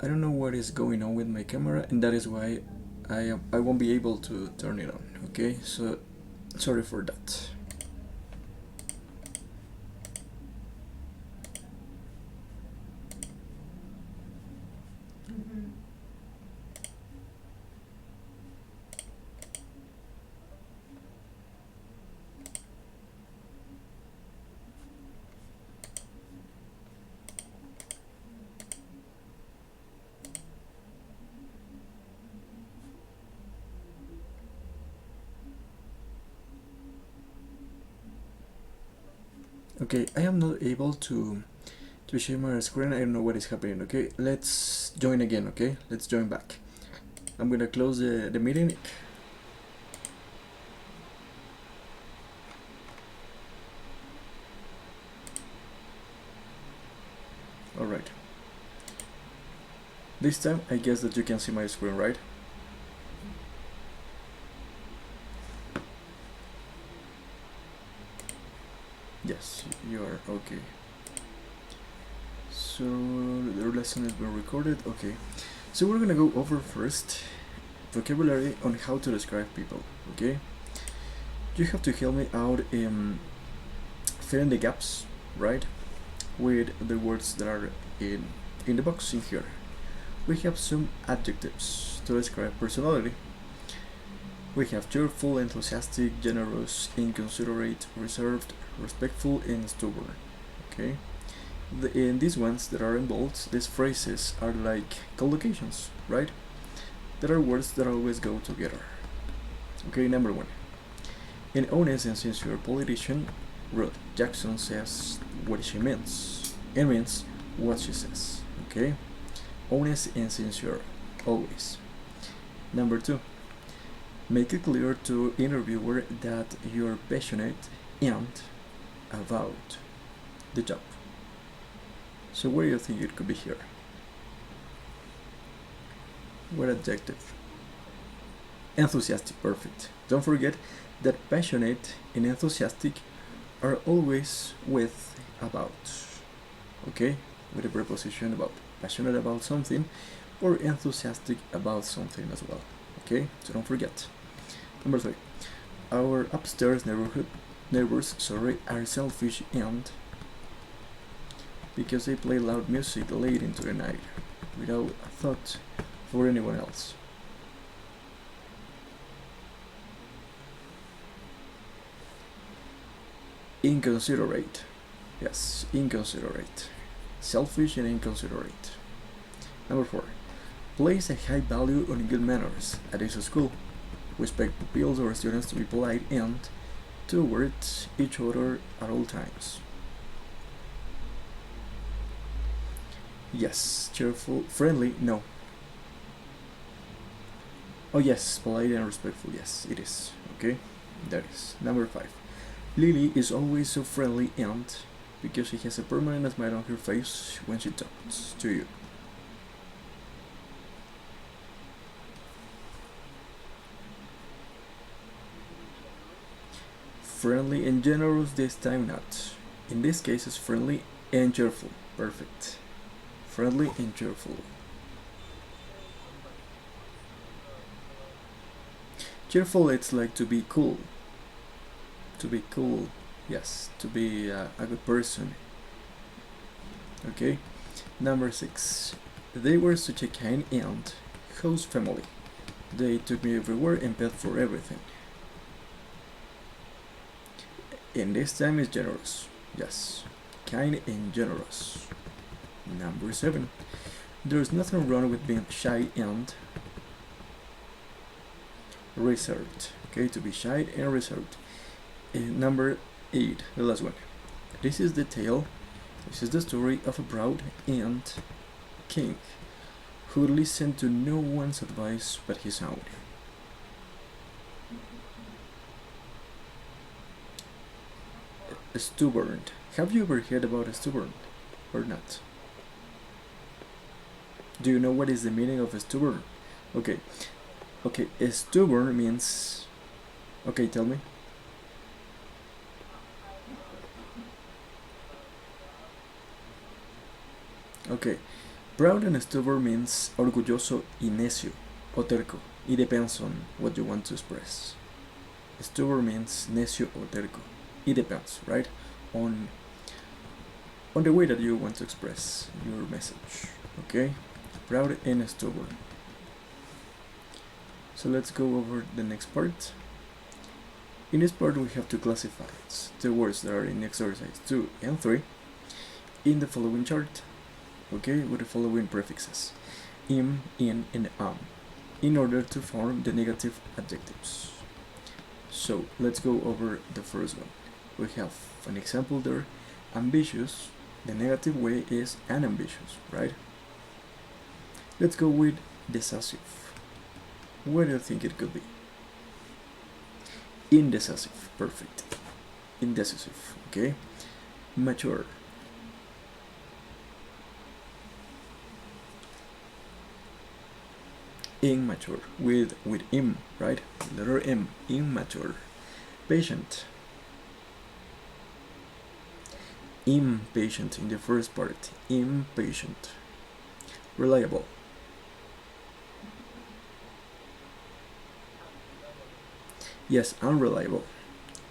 I don't know what is going on with my camera, and that is why I won't be able to turn it on. Okay, so sorry for that. Okay, I am not able to share my screen. I don't know what is happening. Okay, let's join again. Okay, let's join back. I'm gonna close the meeting. All right. This time, I guess that you can see my screen, right? Yes, you are okay. So the lesson has been recorded. Okay, so we're gonna go over first vocabulary on how to describe people. Okay, you have to help me out in filling the gaps, right, with the words that are in the box in here. We have some adjectives to describe personality. We have cheerful, enthusiastic, generous, inconsiderate, reserved, respectful, and stubborn. Okay. In these ones that are in bold, these phrases are like collocations, right? There are words that always go together. Okay, number one. An honest and sincere politician, Ruth Jackson says what she means. It means what she says. Okay? Honest and sincere, always. Number two. Make it clear to interviewer that you're passionate and about the job. So what do you think it could be here? What adjective? Enthusiastic, perfect. Don't forget that passionate and enthusiastic are always with about. Okay? With a preposition about. Passionate about something or enthusiastic about something as well. Okay? So don't forget. Number three. Our upstairs neighbors are selfish and because they play loud music late into the night without a thought for anyone else. Inconsiderate. Yes, inconsiderate. Selfish and inconsiderate. Number four. Place a high value on good manners at his school. We expect pupils or students to be polite and towards each other at all times. Yes, cheerful, friendly, no. Oh yes, polite and respectful, yes, it is. Okay, that is. Number five. Lily is always so friendly and because she has a permanent smile on her face when she talks to you. Friendly and generous this time not. In this case it's friendly and cheerful. Perfect. Friendly and cheerful. Cheerful it's like to be cool. To be cool. Yes, to be a good person. Okay. Number six. They were such a kind and host family. They took me everywhere and paid for everything. And this time is generous. Yes, kind and generous. Number seven. There's nothing wrong with being shy and reserved. Okay, to be shy and reserved. And number eight, the last one. This is the tale. This is the story of a proud and king who listened to no one's advice but his own. Stubborn. Have you ever heard about a stubborn or not? Do you know what is the meaning of a stubborn? Okay. Okay, a stubborn means. Okay, tell me. Okay, Proud and stubborn means orgulloso y necio, o terco. It depends on what you want to express. Stubborn means necio o terco. It depends, right? On the way that you want to express your message. Okay? Proud and stubborn. So let's go over the next part. In this part we have to classify the words that are in exercise 2 and 3 in the following chart, okay, with the following prefixes in, and in order to form the negative adjectives. So let's go over the first one. We have an example there. Ambitious, the negative way is unambitious, right? Let's go with decisive. What do you think it could be? Indecisive, perfect. Indecisive, okay. Mature. Immature, with im, right? Letter M, immature. Patient. Impatient in the first part, impatient. Reliable. Yes, unreliable.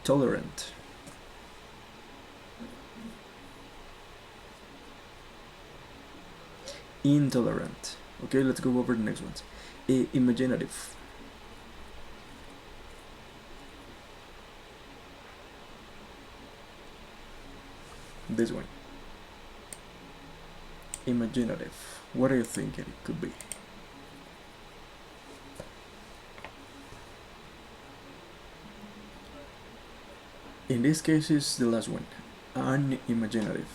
Tolerant. Intolerant. Okay, let's go over the next ones. Imaginative. This one. Imaginative. What do you think it could be? In this case, it's the last one. Unimaginative.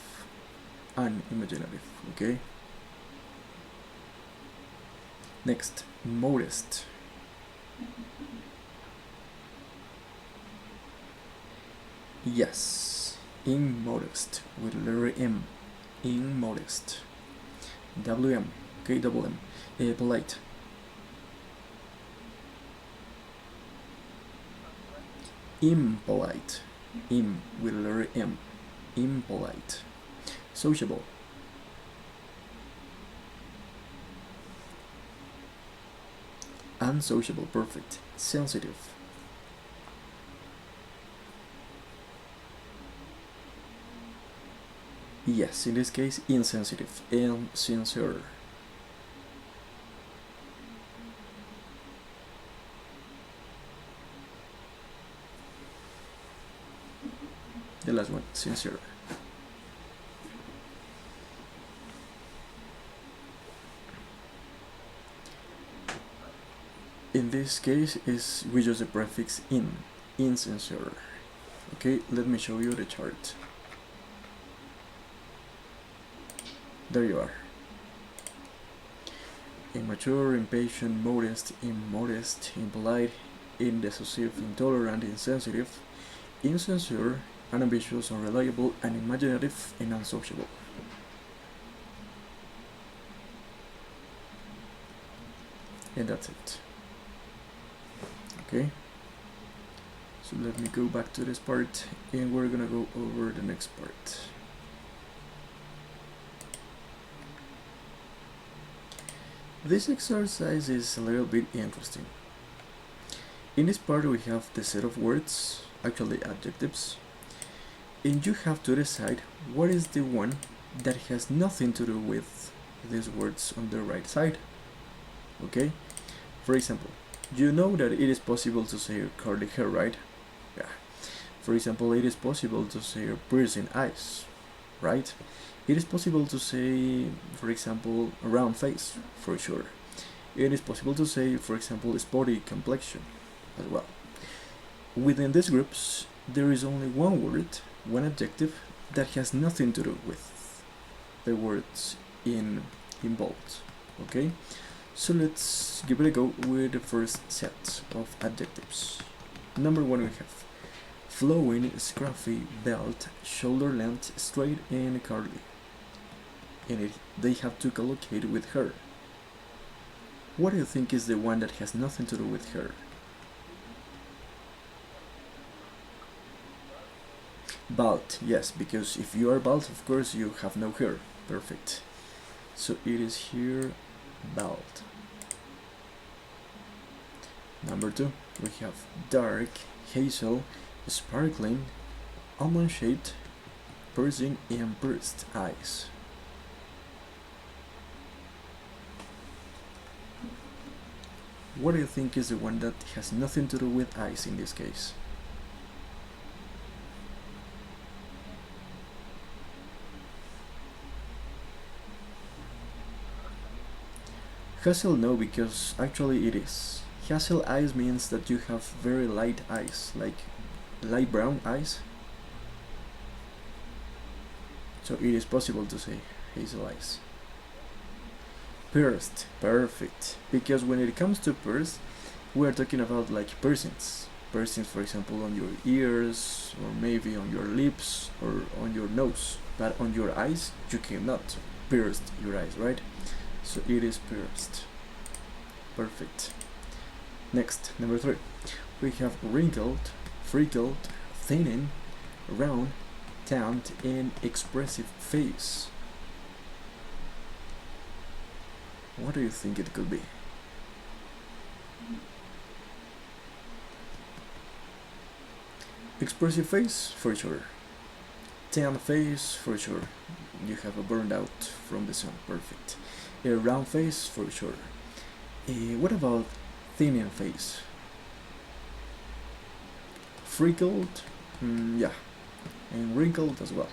Unimaginative. Okay. Next, modest. Yes, immodest with letter M. Immodest. WM. Okay, double M. Polite. Impolite. Im with letter M. Impolite. Sociable. Unsociable, perfect. Sensitive. Yes, in this case, insensitive. Insincere. The last one, sincere. In this case, we use the prefix in, insincere. Okay, let me show you the chart. There you are. Immature, impatient, modest, immodest, impolite, indecisive, intolerant, insensitive, insincere, unambitious, unreliable, unimaginative, and unsociable. And that's it. Okay, so let me go back to this part and we're gonna go over the next part. This exercise is a little bit interesting. In this part we have the set of words, actually adjectives, and you have to decide what is the one that has nothing to do with these words on the right side. Okay, for example, you know that it is possible to say curly hair, right? Yeah. For example, it is possible to say piercing eyes, right? It is possible to say, for example, a round face, for sure. It is possible to say, for example, sporty complexion as well. Within these groups, there is only one word, one adjective, that has nothing to do with the words in bold, okay? So let's give it a go with the first set of adjectives. Number one we have flowing, scruffy, belt, shoulder length, straight, and curly. And they have to collocate with her. What do you think is the one that has nothing to do with her? Bald, yes, because if you are bald, of course you have no hair. Perfect. So it is here bald. Number 2, we have dark, hazel, sparkling, almond shaped, piercing and pursed eyes. What do you think is the one that has nothing to do with eyes in this case? Hazel, no, because actually it is. Hazel eyes means that you have very light eyes, like light brown eyes. So it is possible to say hazel eyes. Pierced, perfect. Because when it comes to pierced, we are talking about like piercings. Piercings, for example, on your ears, or maybe on your lips, or on your nose. But on your eyes, you cannot pierce your eyes, right? So it is pierced. Perfect. Next, number 3. We have wrinkled, freckled, thinning, round, tanned, and expressive face. What do you think it could be? Expressive face, for sure. Tan face, for sure. You have a burned out from the sun, perfect. A round face, for sure. What about thinning face? Freckled, yeah, and wrinkled as well.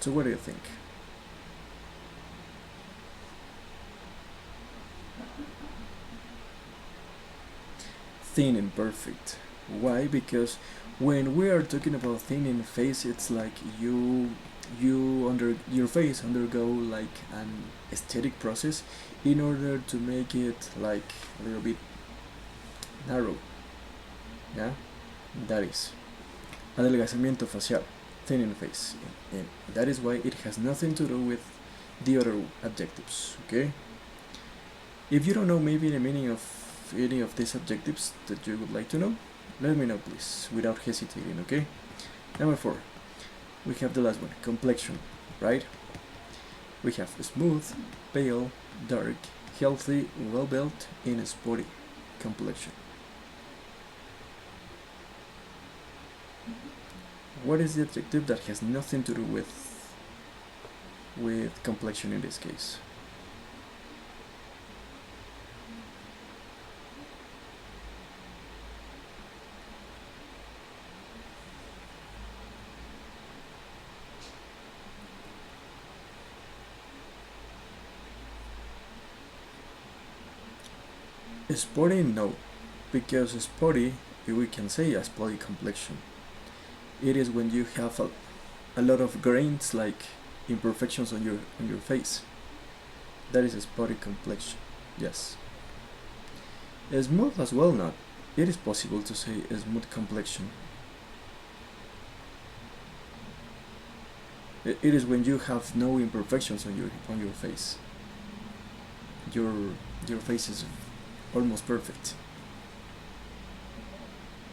So what do you think? Thin and perfect. Why? Because when we are talking about thin in face, it's like your face undergo like an aesthetic process in order to make it like a little bit narrow. Yeah, that is adelgazamiento facial, thinning face, and that is why it has nothing to do with the other adjectives. Okay. If you don't know maybe the meaning of any of these adjectives that you would like to know, let me know please, without hesitating, okay? Number 4, we have the last one, complexion, right? We have smooth, pale, dark, healthy, well-built, and sporty complexion. What is the adjective that has nothing to do with complexion in this case? Sporty, no, because sporty, we can say a sporty complexion. It is when you have a lot of grains, like imperfections on your face. That is a spotty complexion. Yes. Smooth as well, not. It is possible to say a smooth complexion. It is when you have no imperfections on your face. Your face is almost perfect.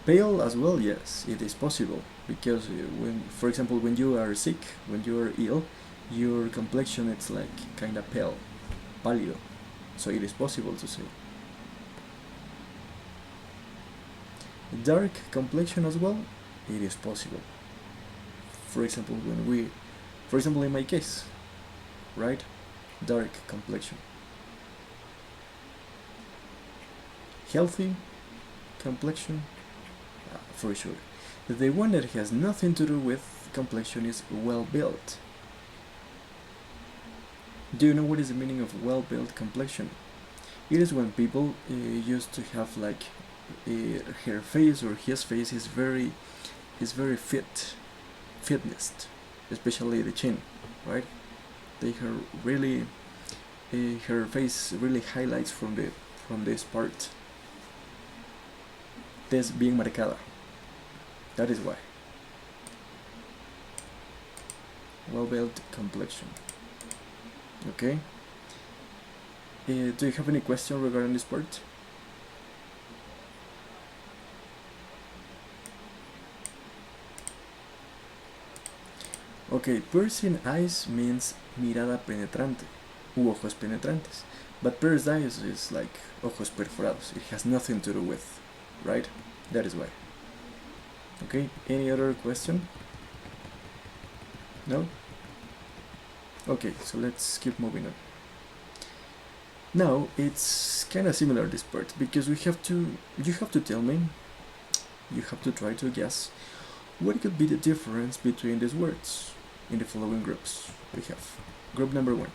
Pale as well, yes, it is possible, because when, for example, when you are sick, when you are ill, your complexion it's like kind of pale, pálido, so it is possible to say. Dark complexion as well, it is possible. For example, in my case, right, dark complexion. Healthy complexion, for sure. The one that has nothing to do with complexion is well-built. Do you know what is the meaning of well-built complexion? It is when people used to have like her face or his face is very fitness, especially the chin, right? They have really her face really highlights from this part. This being marcada. That is why. Well-built complexion. Okay. Do you have any question regarding this part? Okay, piercing eyes means mirada penetrante, u ojos penetrantes. But pierced eyes is like ojos perforados. It has nothing to do with, right? That is why. Okay, any other question? No? Okay, so let's keep moving on. Now it's kind of similar this part because you have to tell me, you have to try to guess what could be the difference between these words in the following groups. We have group number 1.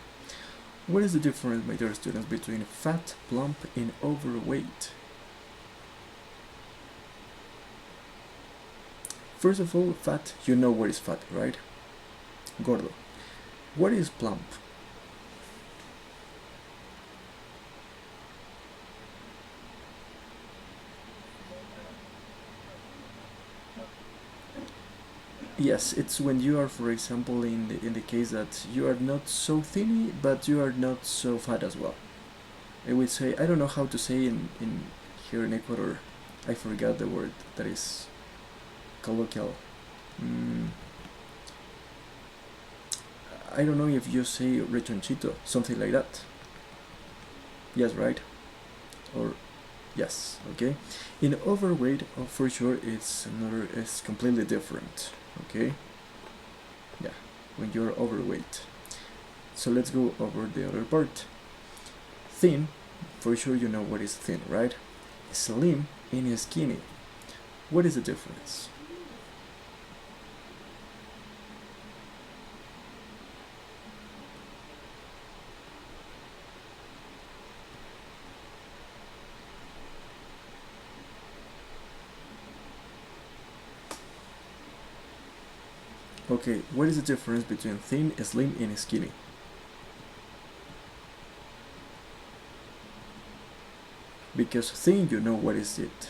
What is the difference, my dear students, between fat, plump, and overweight? First of all, fat, you know what is fat, right? Gordo. What is plump? Yes, it's when you are, for example, in the case that you are not so thinny, but you are not so fat as well. I would say, I don't know how to say in here in Ecuador. I forgot the word that is colloquial. I don't know if you say rechonchito, something like that. Yes, right? Or yes, okay. In overweight, for sure, it's completely different. Okay. Yeah, when you're overweight. So let's go over the other part. Thin, for sure you know what is thin, right? Slim and skinny. What is the difference? Okay, what is the difference between thin, slim, and skinny? Because thin, you know what is it.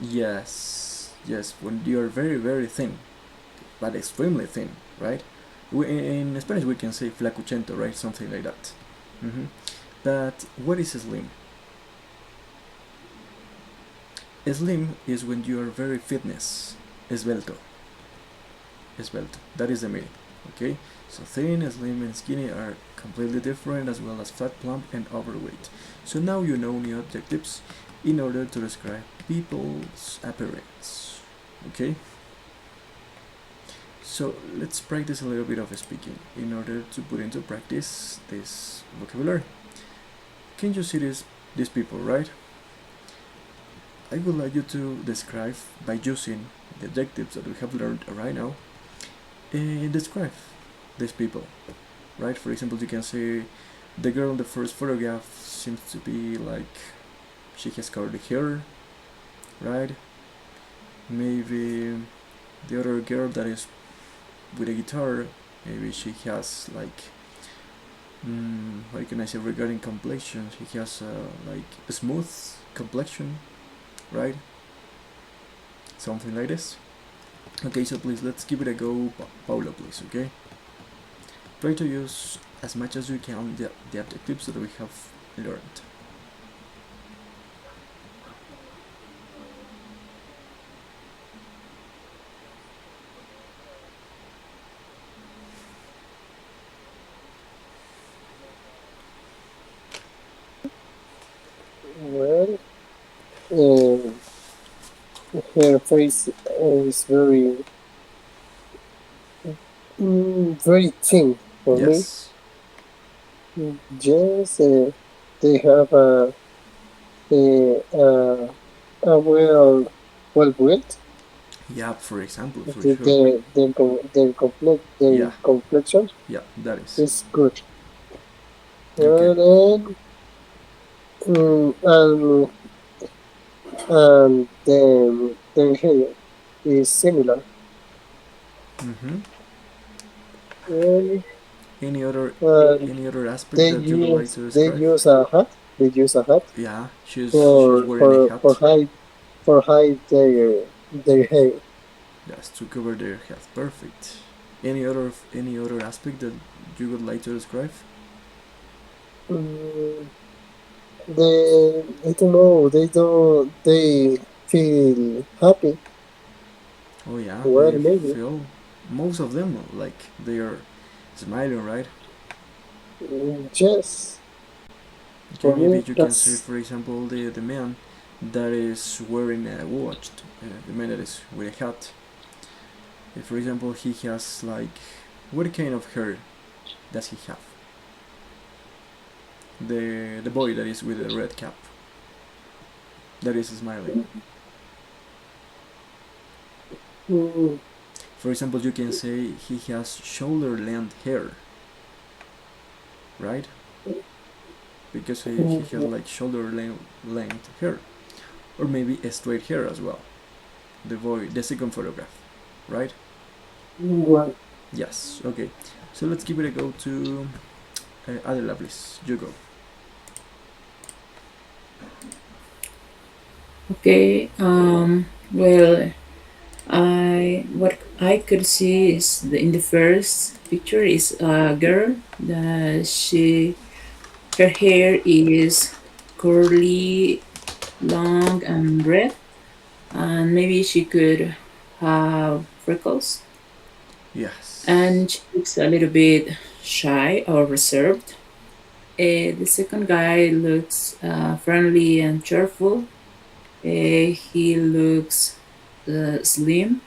Yes, yes, when you are very, very thin, but extremely thin, right? In Spanish, we can say flacuchento, right? Something like that. But what is slim? Slim is when you are very fitness, esbelto. Esbelto. That is the meaning. Okay? So thin, slim, and skinny are completely different, as well as fat, plump, and overweight. So now you know new adjectives in order to describe people's appearance. Okay? So let's practice a little bit of speaking in order to put into practice this vocabulary. Can you see these people, right? I would like you to describe by using the adjectives that we have learned right now and describe these people, right? For example, you can say the girl in the first photograph seems to be like she has curly hair, right? Maybe the other girl that is with a guitar, maybe she has like what can I say regarding complexion? She has like a smooth complexion, right? Something like this. Okay, so please let's give it a go, Paula, please. Okay, try to use as much as you can the adjectives that we have learned. Well, her face is very thin for me. Yes. Yes, they have a, a well built. Yeah, for example, for The, sure. their Yeah, complexion yeah, that is. is good. Okay. And and their hair is similar. Mm-hmm. And Any other uh, any other aspect that you would like to they describe? use a hat. They use a hat Yeah, she's wearing a for hat. hide their hair. Yes, to cover their head. Perfect. Any other aspect that you would like to describe? Mm, I don't know, they feel happy. Oh yeah, Well, they maybe. feel, most of them, like they are smiling, right? Yes, Okay, for maybe me, you can say, that's for example, the man that is wearing a watch, the man that is with a hat. If, for example, he has like, what kind of hair does he have? The boy that is with the red cap, that is smiling. mm, For example, you can say he has shoulder length hair, right? Because he has mm, like shoulder length hair, or maybe a straight hair as well. The boy, the second photograph, right? well, Yes. Okay. So let's give it a go to Adela, please. You go. Okay. Well, I what I could see is in the first picture is a girl that she her hair is curly, long, and red, and maybe she could have freckles, Yes. and she looks a little bit shy or reserved. The second guy looks friendly and cheerful. He looks slim.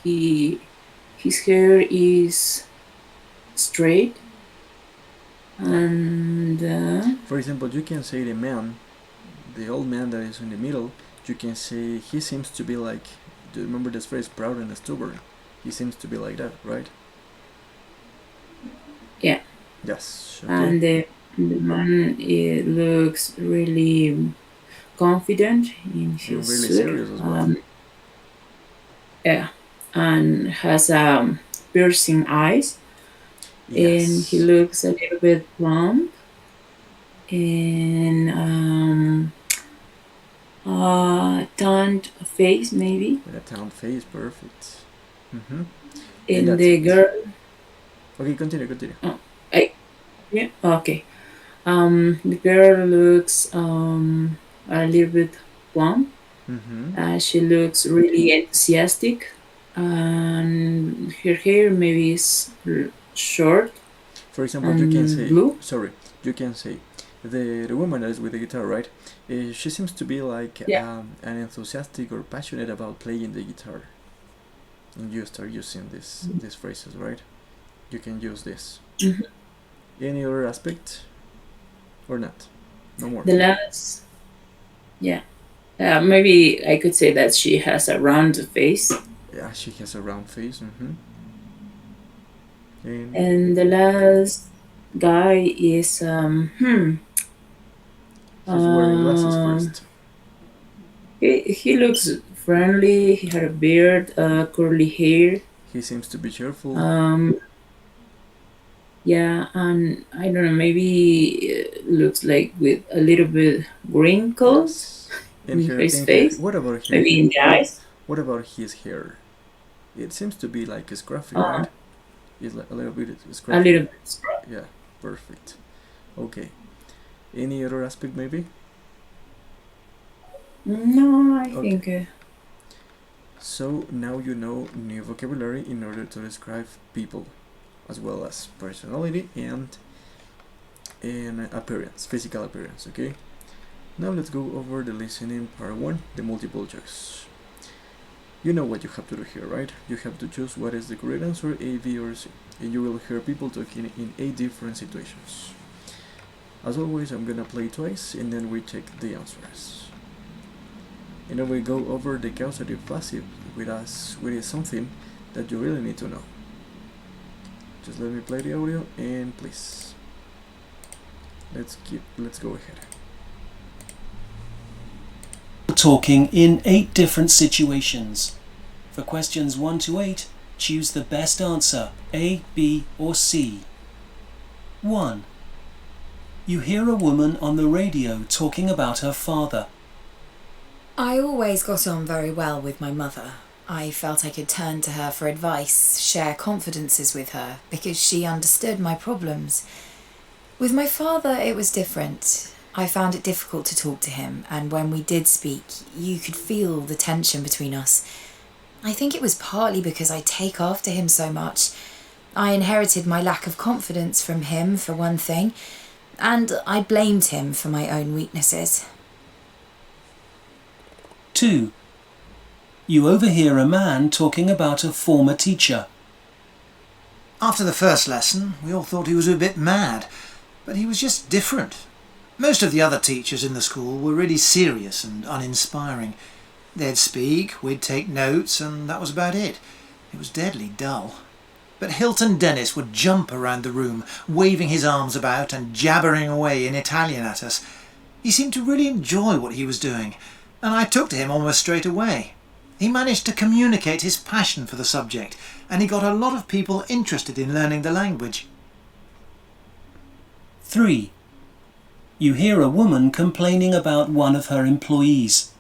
He his hair is straight, and For example, you can say the man, the old man that is in the middle. You can say he seems to be like. Do you remember this phrase, proud and stubborn? He seems to be like that, right? yeah, Yes. Okay. and the man looks really confident in And his really suit. serious as well. Yeah, and has piercing eyes, and he Yes. looks a little bit plump, and tanned face maybe. With a town face, perfect. Mm-hmm. And And that's the it. girl, Okay, continue, continue. oh, yeah, okay. The girl looks a little bit plump. Mm-hmm. She looks really enthusiastic, and her hair maybe is short For example, you can and say, blue. sorry, you can say, the woman that is with the guitar, right? She seems to be like Yeah. an enthusiastic or passionate about playing the guitar. And you start using these phrases, right? You can use this. Mhm. Any other aspect or not? No more. The last, yeah. Maybe I could say that she has a round face. Yeah, she has a round face. Mm-hmm. And And the last guy is he's wearing glasses um first. he looks friendly. He had a beard, curly hair. He seems to be cheerful. Um, yeah, and I don't know. Maybe looks like with a little bit wrinkles Yes. And in her, his and her. face. What about her? Maybe in the eyes. What about his hair? It seems to be like scruffy, Uh, right? It's like a little bit a scruffy. little bit scrub. Yeah, perfect. Okay. Any other aspect, maybe? No, I Okay. think. So now you know new vocabulary in order to describe people, as well as personality and appearance, physical appearance. Okay. Now let's go over the listening part one, the multiple choice. You know what you have to do here, right? You have to choose what is the correct answer, A, B, or C, and you will hear people talking in 8 different situations. As always, I'm gonna play twice, and then we check the answers. And then we go over the causative passive with us, which is something that you really need to know. Just let me play the audio, and please, let's go ahead. Talking in 8 different situations. For questions 1 to 8, choose the best answer, A, B, or C. 1. You hear a woman on the radio talking about her father. I always got on very well with my mother. I felt I could turn to her for advice, share confidences with her, because she understood my problems. With my father, it was different. I found it difficult to talk to him, and when we did speak, you could feel the tension between us. I think it was partly because I take after him so much. I inherited my lack of confidence from him, for one thing, and I blamed him for my own weaknesses. 2. You overhear a man talking about a former teacher. After the first lesson, we all thought he was a bit mad, but he was just different. Most of the other teachers in the school were really serious and uninspiring. They'd speak, we'd take notes, and that was about it. It was deadly dull. But Hilton Dennis would jump around the room, waving his arms about and jabbering away in Italian at us. He seemed to really enjoy what he was doing, and I took to him almost straight away. He managed to communicate his passion for the subject, and he got a lot of people interested in learning the language. 3. You hear a woman complaining about one of her employees.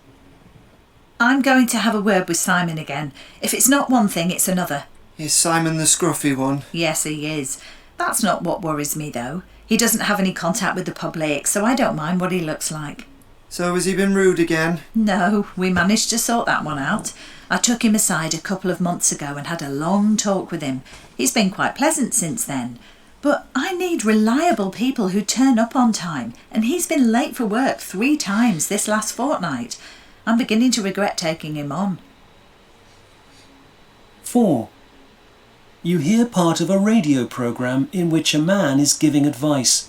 I'm going to have a word with Simon again. If it's not one thing, it's another. Is Simon the scruffy one? Yes, he is. That's not what worries me, though. He doesn't have any contact with the public, so I don't mind what he looks like. So has he been rude again? No, we managed to sort that one out. I took him aside a couple of months ago and had a long talk with him. He's been quite pleasant since then. But I need reliable people who turn up on time, and he's been late for work 3 times this last fortnight. I'm beginning to regret taking him on. 4. You hear part of a radio program in which a man is giving advice.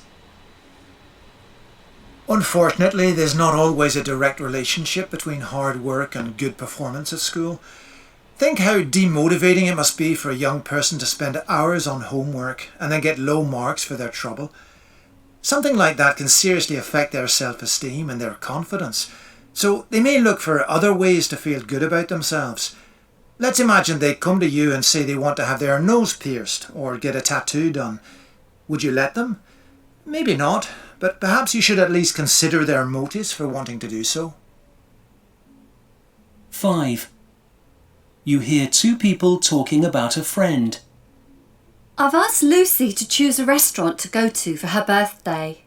Unfortunately, there's not always a direct relationship between hard work and good performance at school. Think how demotivating it must be for a young person to spend hours on homework and then get low marks for their trouble. Something like that can seriously affect their self-esteem and their confidence, so they may look for other ways to feel good about themselves. Let's imagine they come to you and say they want to have their nose pierced or get a tattoo done. Would you let them? Maybe not, but perhaps you should at least consider their motives for wanting to do so. 5. You hear 2 people talking about a friend. I've asked Lucy to choose a restaurant to go to for her birthday.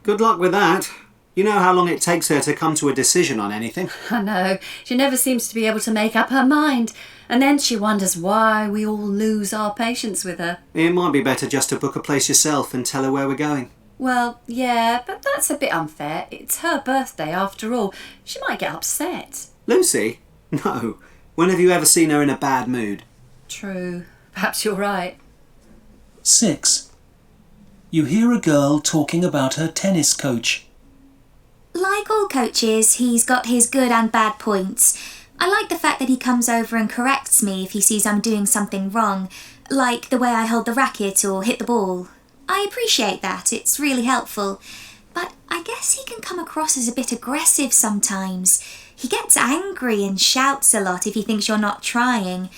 Good luck with that. You know how long it takes her to come to a decision on anything. I know, she never seems to be able to make up her mind, and then she wonders why we all lose our patience with her. It might be better just to book a place yourself and tell her where we're going. Well, yeah, but that's a bit unfair. It's her birthday after all. She might get upset. Lucy? No. When have you ever seen her in a bad mood? True. Perhaps you're right. 6. You hear a girl talking about her tennis coach. Like all coaches, he's got his good and bad points. I like the fact that he comes over and corrects me if he sees I'm doing something wrong, like the way I hold the racket or hit the ball. I appreciate that, it's really helpful. But I guess he can come across as a bit aggressive sometimes. He gets angry and shouts a lot if he thinks you're not trying.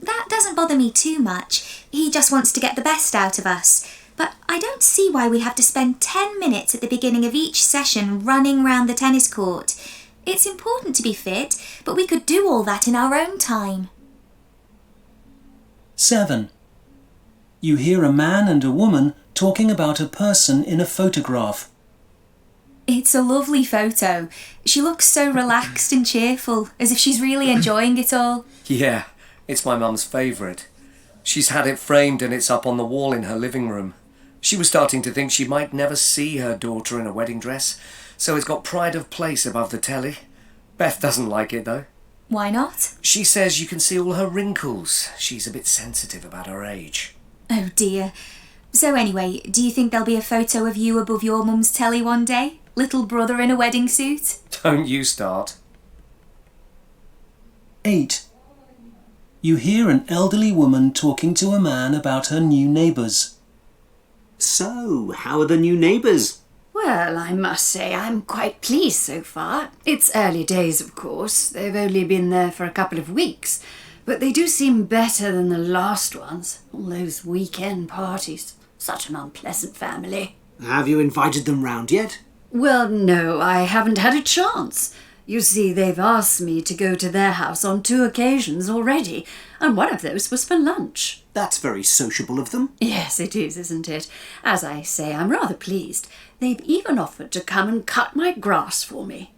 That doesn't bother me too much. He just wants to get the best out of us. But I don't see why we have to spend 10 minutes at the beginning of each session running round the tennis court. It's important to be fit, but we could do all that in our own time. 7. You hear a man and a woman talking about a person in a photograph. It's a lovely photo. She looks so relaxed and cheerful, as if she's really enjoying it all. Yeah, it's my mum's favourite. She's had it framed and it's up on the wall in her living room. She was starting to think she might never see her daughter in a wedding dress, so it's got pride of place above the telly. Beth doesn't like it though. Why not? She says you can see all her wrinkles. She's a bit sensitive about her age. Oh dear. So anyway, do you think there'll be a photo of you above your mum's telly one day? Little brother in a wedding suit? Don't you start. 8. You hear an elderly woman talking to a man about her new neighbours. So, how are the new neighbours? Well, I must say I'm quite pleased so far. It's early days, of course. They've only been there for a couple of weeks. But they do seem better than the last ones. All those weekend parties. Such an unpleasant family. Have you invited them round yet? Well, no, I haven't had a chance. You see, they've asked me to go to their house on 2 occasions already, and one of those was for lunch. That's very sociable of them. Yes, it is, isn't it? As I say, I'm rather pleased. They've even offered to come and cut my grass for me.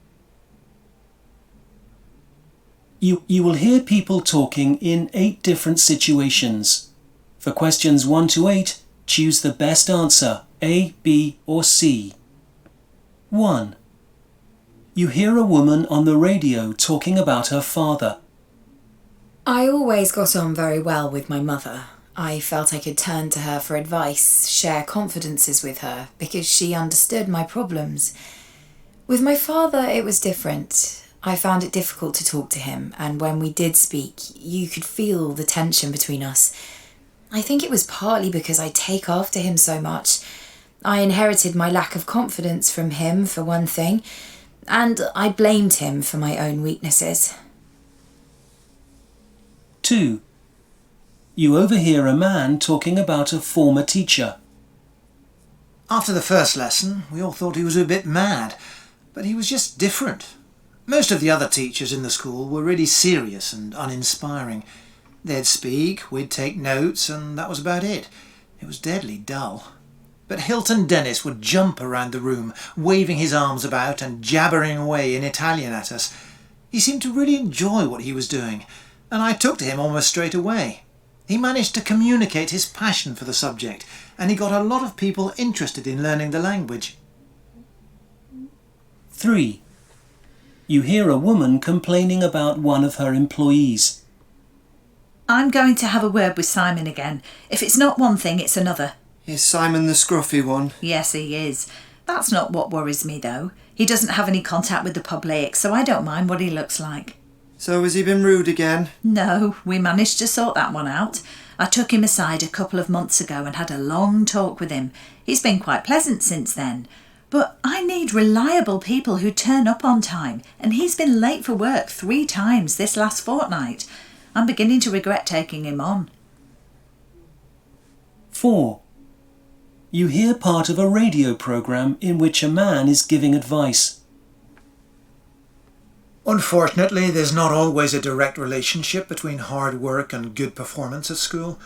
You will hear people talking in 8 different situations. For questions 1 to 8, choose the best answer, A, B or C. 1. You hear a woman on the radio talking about her father. I always got on very well with my mother. I felt I could turn to her for advice, share confidences with her, because she understood my problems. With my father, it was different. I found it difficult to talk to him, and when we did speak, you could feel the tension between us. I think it was partly because I take after him so much. I inherited my lack of confidence from him, for one thing, and I blamed him for my own weaknesses. 2. You overhear a man talking about a former teacher. After the first lesson, we all thought he was a bit mad, but he was just different. Most of the other teachers in the school were really serious and uninspiring. They'd speak, we'd take notes, and that was about it. It was deadly dull. But Hilton Dennis would jump around the room, waving his arms about and jabbering away in Italian at us. He seemed to really enjoy what he was doing, and I took to him almost straight away. He managed to communicate his passion for the subject, and he got a lot of people interested in learning the language. 3. You hear a woman complaining about one of her employees. I'm going to have a word with Simon again. If it's not one thing, it's another. Is Simon the scruffy one? Yes, he is. That's not what worries me, though. He doesn't have any contact with the public, so I don't mind what he looks like. So has he been rude again? No, we managed to sort that one out. I took him aside a couple of months ago and had a long talk with him. He's been quite pleasant since then. But I need reliable people who turn up on time, and he's been late for work 3 times this last fortnight. I'm beginning to regret taking him on. 4. You hear part of a radio program in which a man is giving advice. Unfortunately, there's not always a direct relationship between hard work and good performance at school.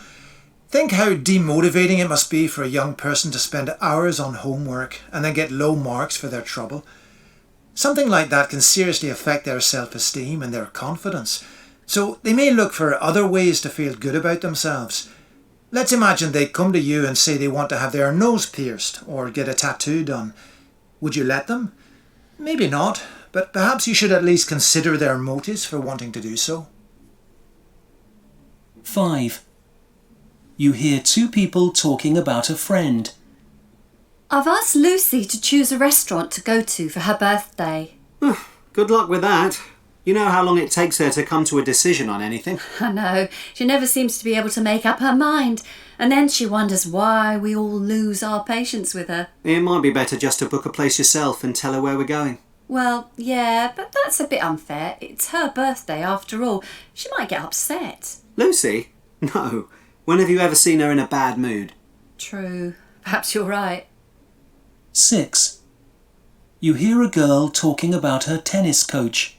Think how demotivating it must be for a young person to spend hours on homework and then get low marks for their trouble. Something like that can seriously affect their self-esteem and their confidence, so they may look for other ways to feel good about themselves. Let's imagine they come to you and say they want to have their nose pierced or get a tattoo done. Would you let them? Maybe not, but perhaps you should at least consider their motives for wanting to do so. 5. You hear 2 people talking about a friend. I've asked Lucy to choose a restaurant to go to for her birthday. Good luck with that. You know how long it takes her to come to a decision on anything. I know. She never seems to be able to make up her mind. And then she wonders why we all lose our patience with her. It might be better just to book a place yourself and tell her where we're going. Well, yeah, but that's a bit unfair. It's her birthday after all. She might get upset. Lucy? No. When have you ever seen her in a bad mood? True. Perhaps you're right. 6. You hear a girl talking about her tennis coach.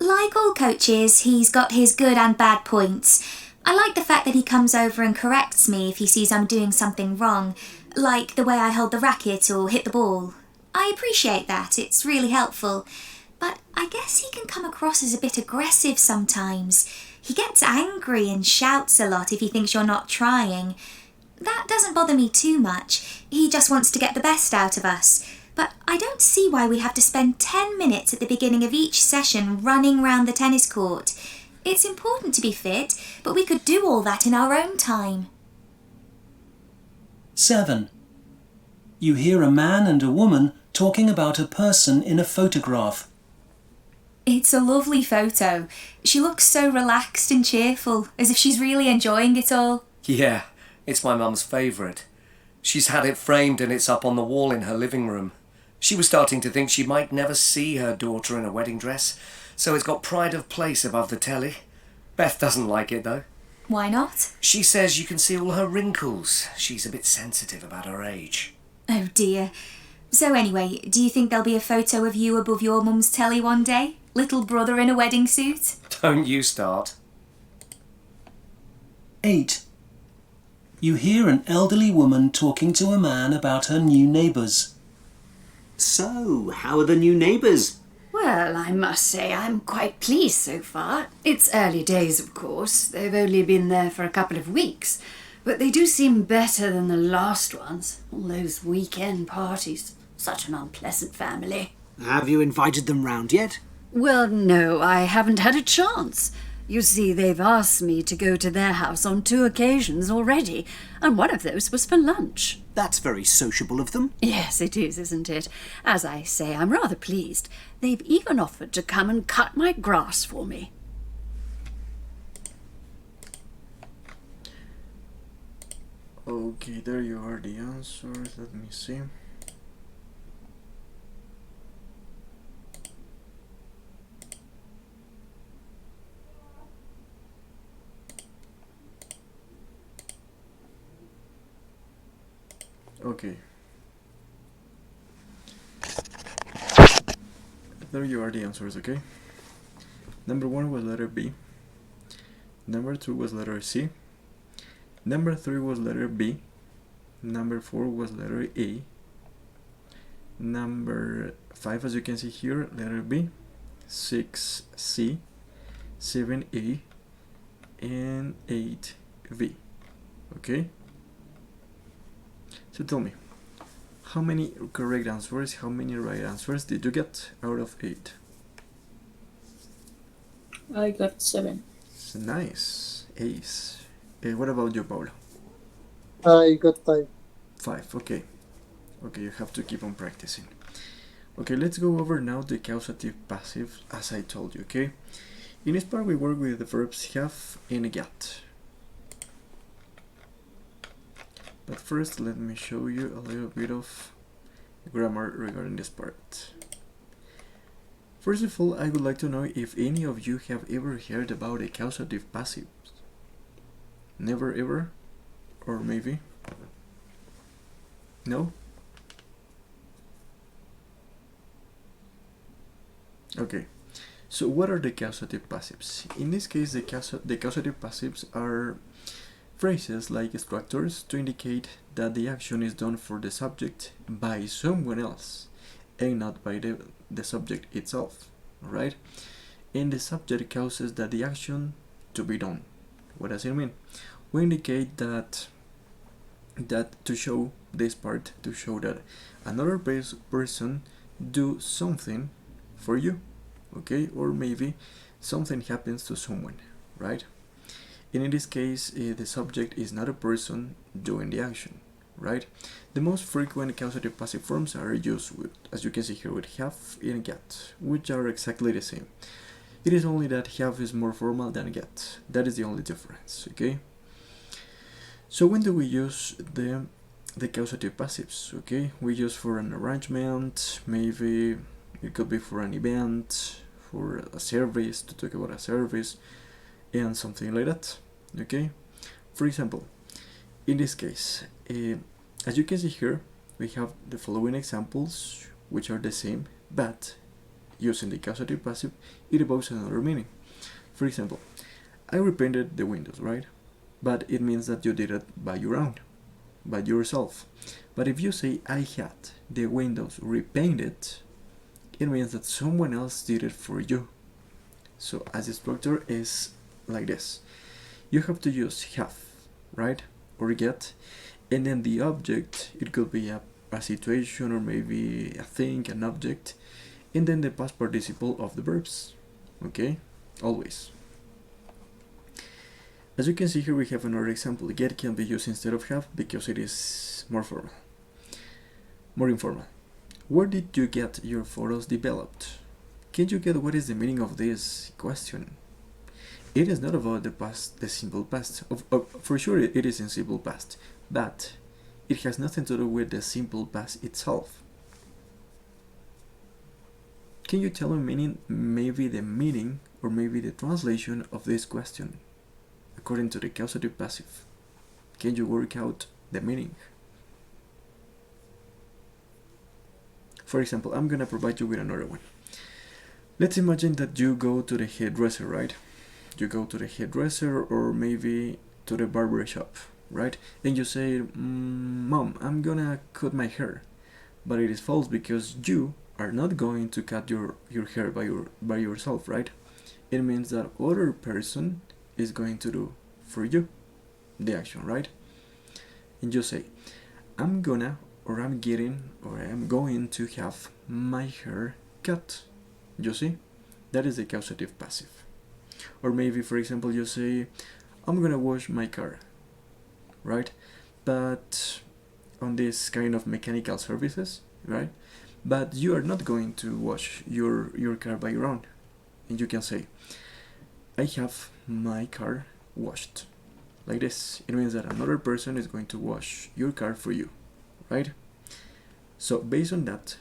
Like all coaches, he's got his good and bad points. I like the fact that he comes over and corrects me if he sees I'm doing something wrong, like the way I hold the racket or hit the ball. I appreciate that, it's really helpful. But I guess he can come across as a bit aggressive sometimes. He gets angry and shouts a lot if he thinks you're not trying. That doesn't bother me too much. He just wants to get the best out of us. But I don't see why we have to spend 10 minutes at the beginning of each session running round the tennis court. It's important to be fit, but we could do all that in our own time. 7. You hear a man and a woman talking about a person in a photograph. It's a lovely photo. She looks so relaxed and cheerful, as if she's really enjoying it all. Yeah, it's my mum's favourite. She's had it framed and it's up on the wall in her living room. She was starting to think she might never see her daughter in a wedding dress, so it's got pride of place above the telly. Beth doesn't like it, though. Why not? She says you can see all her wrinkles. She's a bit sensitive about her age. Oh dear. So anyway, do you think there'll be a photo of you above your mum's telly one day? Little brother in a wedding suit? Don't you start. 8. You hear an elderly woman talking to a man about her new neighbours. So, how are the new neighbours? Well, I must say I'm quite pleased so far. It's early days, of course. They've only been there for a couple of weeks. But they do seem better than the last ones. All those weekend parties. Such an unpleasant family. Have you invited them round yet? Well, no, I haven't had a chance. You see, they've asked me to go to their house on 2 occasions already, and one of those was for lunch. That's very sociable of them. Yes, it is, isn't it? As I say, I'm rather pleased. They've even offered to come and cut my grass for me. Okay, there you are the answers. Let me see. Okay. There you are the answers, okay? Number 1 was letter B. Number 2 was letter C. Number 3 was letter B. Number 4 was letter A. Number 5, as you can see here, letter B. 6 C. 7 A. And 8 V. Okay? So tell me, how many correct answers, how many right answers did you get out of 8? I got 7. Nice, ace. What about you, Paula? I got 5. 5, okay. Okay, you have to keep on practicing. Okay, let's go over now the causative passive, as I told you, okay? In this part we work with the verbs have and get. But first, let me show you a little bit of grammar regarding this part. First of all, I would like to know if any of you have ever heard about a causative passive. Never ever? Or maybe? No? Okay. So what are the causative passives? In this case, the causative passives are phrases like structures to indicate that the action is done for the subject by someone else and not by the subject itself, right? And the subject causes that the action to be done. What does it mean? We indicate that to show this part, to show that another person do something for you, okay? Or maybe something happens to someone, right? And in this case, the subject is not a person doing the action, right? The most frequent causative passive forms are used with, as you can see here, with have and get, which are exactly the same. It is only that have is more formal than get. That is the only difference, okay? So when do we use the causative passives, okay? We use for an arrangement, maybe it could be for an event, for a service, to talk about a service, and something like that, okay? For example, in this case, as you can see here, we have the following examples, which are the same, but using the causative passive, it evokes another meaning. For example, I repainted the windows, right? But it means that you did it by your own, by yourself. But if you say I had the windows repainted, it means that someone else did it for you. So as the structure is like this, you have to use have, right, or get, and then the object, it could be a situation or maybe a thing, an object, and then the past participle of the verbs, okay, always. As you can see here, we have another example. Get can be used instead of have because it is more formal, more informal. Where did you get your photos developed? Can you get what is the meaning of this question? It is not about the past, the simple past. For sure it is in simple past, but it has nothing to do with the simple past itself. Can you tell me maybe the meaning or maybe the translation of this question according to the causative passive? Can you work out the meaning? For example, I'm gonna provide you with another one. Let's imagine that you go to the hairdresser, right? You go to the hairdresser or maybe to the barber shop, right? And you say, Mom, I'm gonna cut my hair. But it is false because you are not going to cut your hair by yourself, right? It means that other person is going to do for you the action, right? And you say, I'm gonna, or I'm getting, or I'm going to have my hair cut. You see? That is the causative passive. Or maybe, for example, you say, I'm gonna wash my car, right? But on this kind of mechanical services, right? But you are not going to wash your car by your own. And you can say, I have my car washed. Like this. It means that another person is going to wash your car for you, right? So based on that,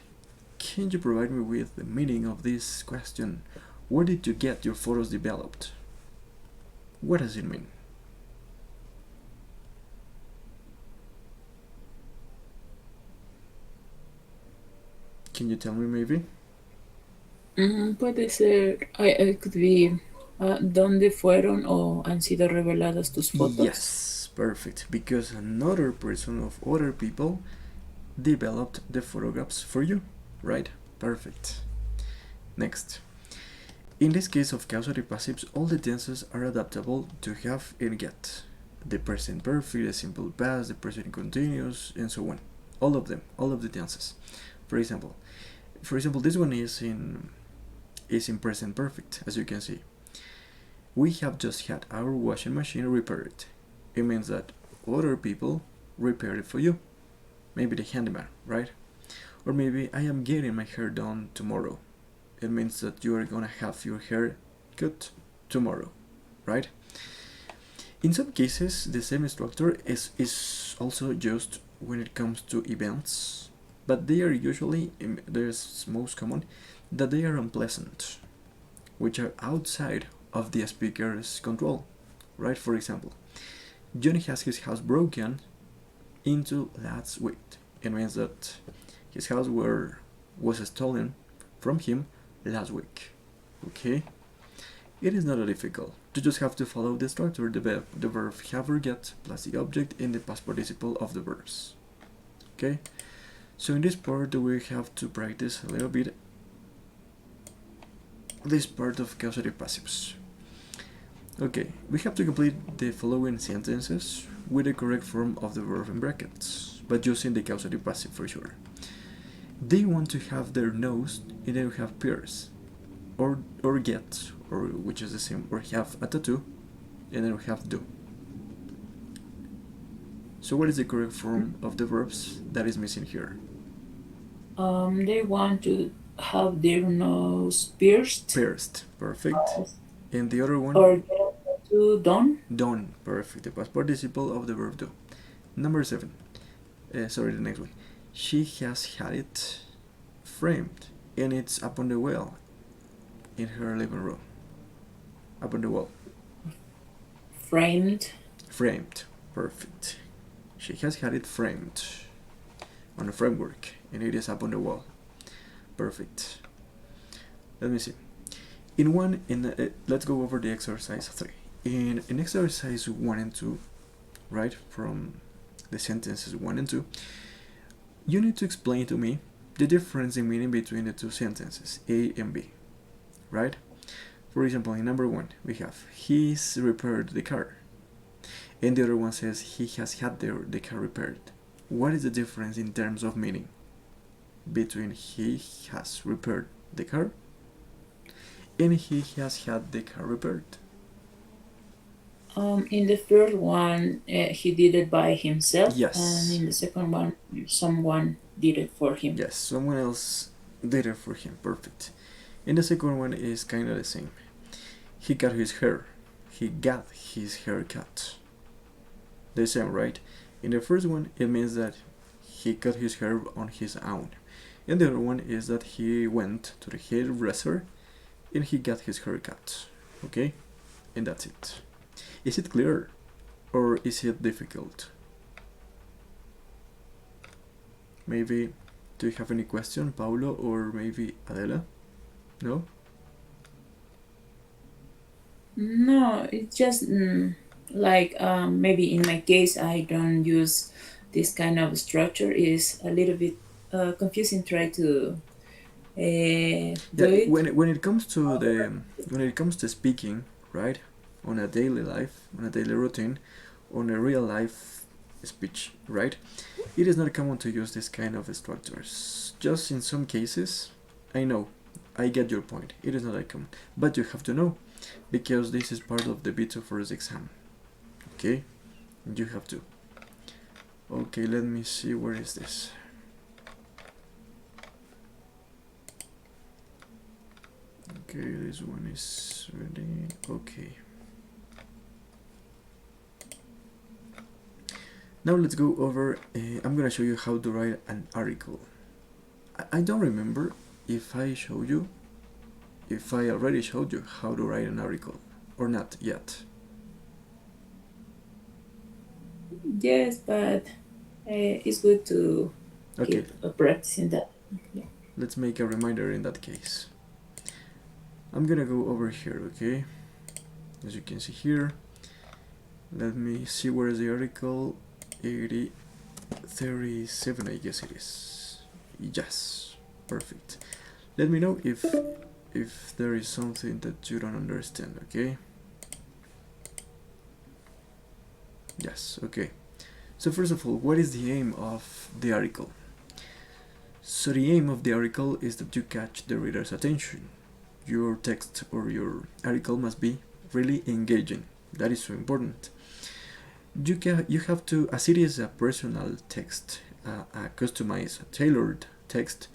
can you provide me with the meaning of this question? Where did you get your photos developed? What does it mean? Can you tell me maybe? Puede ser, it could be, ¿dónde fueron o han sido reveladas tus fotos? Yes, perfect. Because another person of other people developed the photographs for you, right? Perfect. Next. In this case of causative passives, all the tenses are adaptable to have and get. The present perfect, the simple past, the present continuous, and so on. All of them, all of the tenses. For example, this one is in present perfect, as you can see. We have just had our washing machine repaired. It means that other people repaired it for you. Maybe the handyman, right? Or maybe I am getting my hair done tomorrow. It means that you are gonna have your hair cut tomorrow, right? In some cases, the same structure is also used when it comes to events, but they are usually, there's most common, that they are unpleasant, which are outside of the speaker's control, right? For example, Johnny has his house broken into last week. It means that his house was stolen from him last week. Okay? It is not that difficult. You just have to follow the structure, the verb have or get plus the object and the past participle of the verbs. Okay? So in this part we have to practice a little bit this part of causative passives. Okay, we have to complete the following sentences with the correct form of the verb in brackets, but using the causative passive for sure. They want to have their nose and then we have pierce, or get, or which is the same, or have a tattoo, and then we have do. So what is the correct form of the verbs that is missing here? They want to have their nose pierced. Pierced, perfect. And the other one? Or get a tattoo done. Done, perfect. The past participle of the verb do. Number 7. The next one. She has had it framed, and it's up on the wall in her living room. Up on the wall. Framed. Framed, perfect. She has had it framed on a framework, and it is up on the wall. Perfect. Let me see. Let's go over the exercise 3. In exercise 1 and 2, right, from the sentences 1 and 2, you need to explain to me the difference in meaning between the two sentences, A and B, right? For example, in number 1, we have, he's repaired the car. And the other one says, he has had the car repaired. What is the difference in terms of meaning between he has repaired the car and he has had the car repaired? In the first one, he did it by himself. Yes. And in the second one, someone did it for him. Yes, someone else did it for him. Perfect. In the second one is kind of the same. He got his hair. He got his hair cut. The same, right? In the first one, it means that he cut his hair on his own. And the other one is that he went to the hairdresser and he got his hair cut. Okay? And that's it. Is it clear? Or is it difficult? Maybe Do you have any question, Paulo, or maybe Adela? No? No, it's just like maybe in my case I don't use this kind of structure. Is a little bit confusing. Try to do Yeah, it. when it comes to speaking, right, on a daily life, on a daily routine, on a real life speech, right, it is not common to use this kind of structures. Just in some cases, I know, I get your point. It is not that common, but you have to know, because this is part of the B2 first exam. Okay, you have to. Okay, let me see, where is this? Okay, this one is ready. Okay. Now let's go over, I'm gonna show you how to write an article. I don't remember if I already showed you how to write an article or not yet. Yes, but it's good to Okay, keep practicing that. Yeah. let's make a reminder in that case. I'm gonna go over here, okay? As you can see here, let me see where is the article. 37, I guess it is. Yes, perfect. Let me know if there is something that you don't understand, okay? Yes, okay. So first of all, what is the aim of the article? So the aim of the article is that you catch the reader's attention. Your text or your article must be really engaging. That is so important. You have to, as it is a personal text, a customized, tailored text,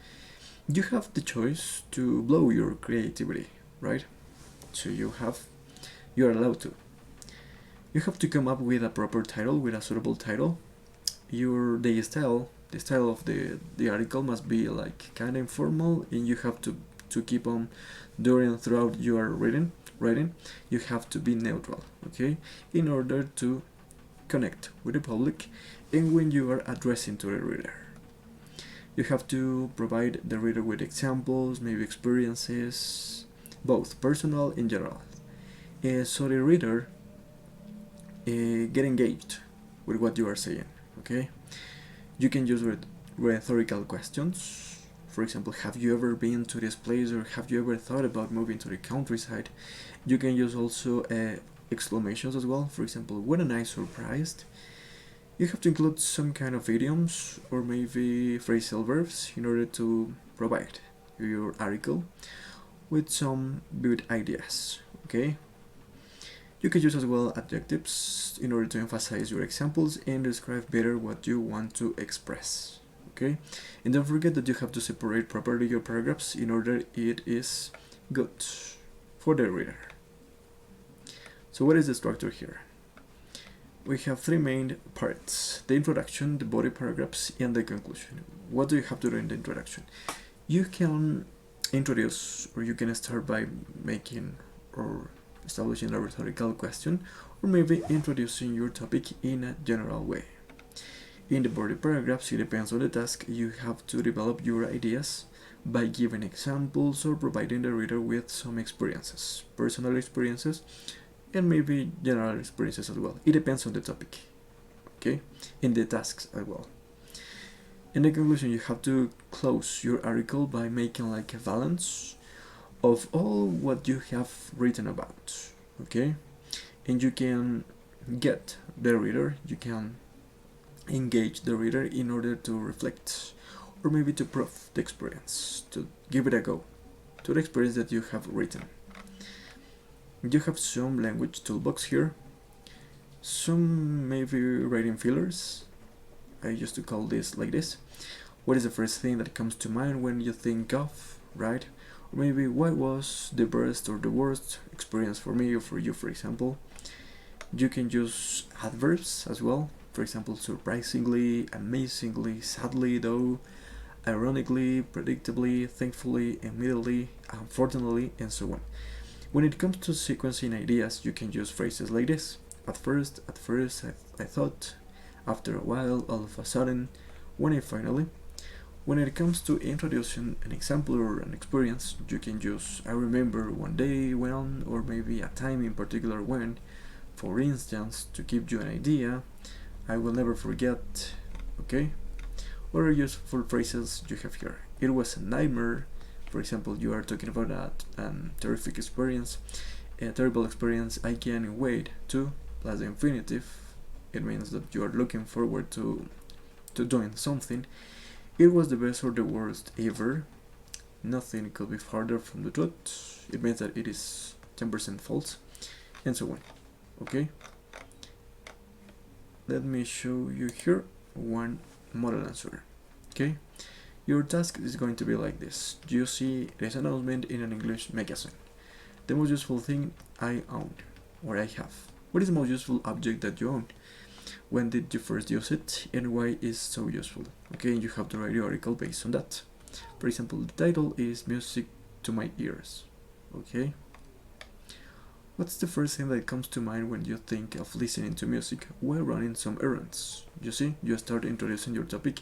you have the choice to blow your creativity, right? So you are allowed to. You have to come up with a proper title, with a suitable title. The style of the article must be like kind of informal, and you have to keep on throughout your writing. You have to be neutral, okay, in order to connect with the public, and when you are addressing to the reader, you have to provide the reader with examples, maybe experiences, both personal and general, so the reader get engaged with what you are saying. Okay, you can use rhetorical questions. For example, have you ever been to this place, or have you ever thought about moving to the countryside? You can use also exclamations as well. For example, what a nice surprise. You have to include some kind of idioms or maybe phrasal verbs in order to provide your article with some good ideas. Okay, you can use as well adjectives in order to emphasize your examples and describe better what you want to express. Okay, and don't forget that you have to separate properly your paragraphs in order it is good for the reader. So what is the structure here? We have three main parts: the introduction, the body paragraphs, and the conclusion. What do you have to do in the introduction? You can introduce, or you can start by making or establishing a rhetorical question, or maybe introducing your topic in a general way. In the body paragraphs, it depends on the task. You have to develop your ideas by giving examples or providing the reader with some experiences, personal experiences, and maybe general experiences as well. It depends on the topic, okay, and the tasks as well. In the conclusion, you have to close your article by making like a balance of all what you have written about, okay, and you can get the reader, you can engage the reader in order to reflect or maybe to prove the experience, to give it a go to the experience that you have written. You have some language toolbox here, some maybe writing fillers. I used to call this like this. What is the first thing that comes to mind when you think of, right? Or maybe what was the best or the worst experience for me or for you, for example. You can use adverbs as well. For example, surprisingly, amazingly, sadly though, ironically, predictably, thankfully, immediately, unfortunately, and so on. When it comes to sequencing ideas, you can use phrases like this: at first, I thought, after a while, all of a sudden, when I finally. When it comes to introducing an example or an experience, you can use I remember one day when, or maybe a time in particular when. For instance, to give you an idea, I will never forget, okay? Other useful phrases you have here. It was a nightmare. For example, you are talking about a terrific experience, a terrible experience. I can't wait to, plus the infinitive. It means that you are looking forward to doing something. It was the best or the worst ever. Nothing could be farther from the truth. It means that it is 10% false, and so on. Okay? Let me show you here one model answer. Okay? Your task is going to be like this. You see this announcement in an English magazine. The most useful thing I own, or I have. What is the most useful object that you own? When did you first use it, and why is so useful? Okay, you have to write the article based on that. For example, the title is Music to My Ears. Okay? What's the first thing that comes to mind when you think of listening to music while running some errands? You see, you start introducing your topic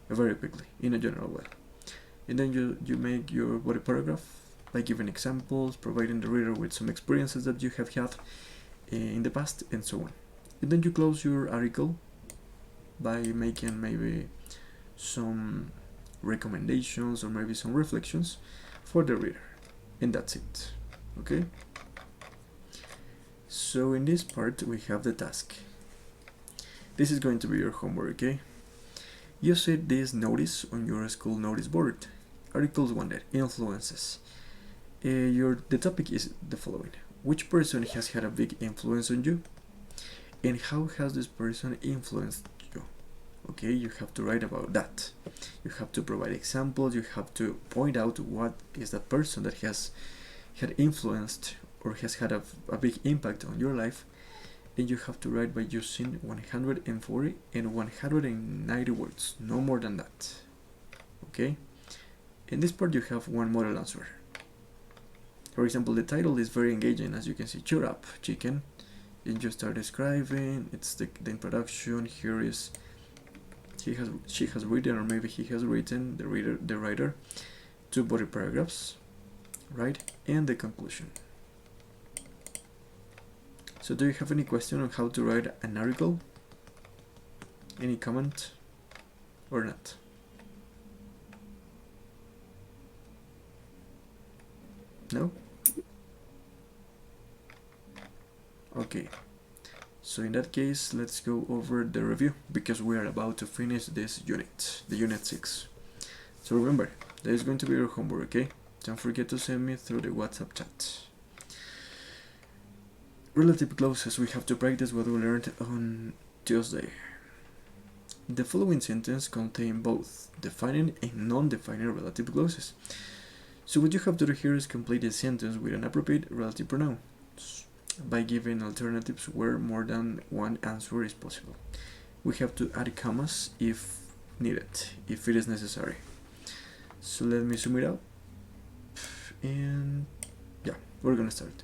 very quickly, in a general way. And then you make your body paragraph by giving examples, providing the reader with some experiences that you have had in the past, and so on. And then you close your article by making maybe some recommendations or maybe some reflections for the reader. And that's it. Okay? So in this part we have the task. This is going to be your homework, okay? You set this notice on your school notice board. Articles 1, influences. The topic is the following. Which person has had a big influence on you? And how has this person influenced you? Okay, you have to write about that. You have to provide examples. You have to point out what is that person that has had influenced or has had a big impact on your life. And you have to write by using 140 and 190 words, no more than that. Okay? In this part you have one model answer. For example, the title is very engaging, as you can see. Cheer up, chicken. And you start describing. It's the introduction. Here is she has written, or maybe he has written, the writer, 2 body paragraphs, right? And the conclusion. So do you have any question on how to write an article? Any comment or not? No? Okay, so in that case, let's go over the review, because we are about to finish this unit, the unit 6. So remember, that is going to be your homework, okay? Don't forget to send me through the WhatsApp chat. Relative clauses, we have to practice what we learned on Tuesday. The following sentence contain both defining and non-defining relative clauses. So what you have to do here is complete the sentence with an appropriate relative pronoun by giving alternatives where more than one answer is possible. We have to add commas if needed, if it is necessary. So let me sum it up. And yeah, we're gonna start.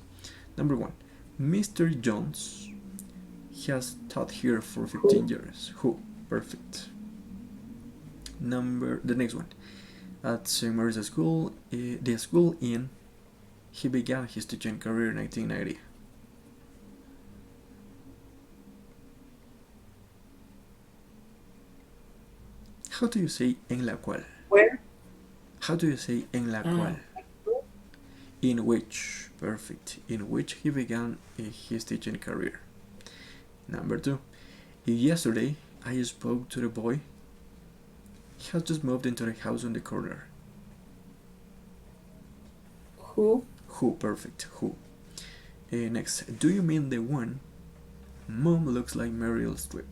Number 1. Mr. Jones has taught here for 15 years. Who? Perfect. The next one. At St. Mary's School, the school in, he began his teaching career in 1990. How do you say en la cual? Where? How do you say en la cual? In which, perfect, in which he began his teaching career. Number 2. Yesterday I spoke to the boy. He has just moved into the house on the corner. Who? Who, perfect, who. Next, do you mean the one? Mom looks like Meryl Streep.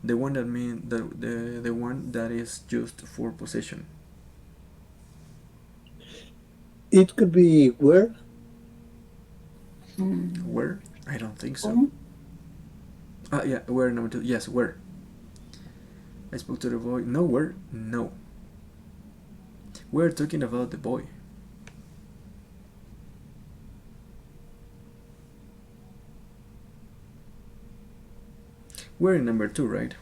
The one that mean the one that is used for possession. It could be where? Where? I don't think so. Yeah, where, number 2. Yes, where. I spoke to the boy. No, where? No. We're talking about the boy. We're in number 2, right?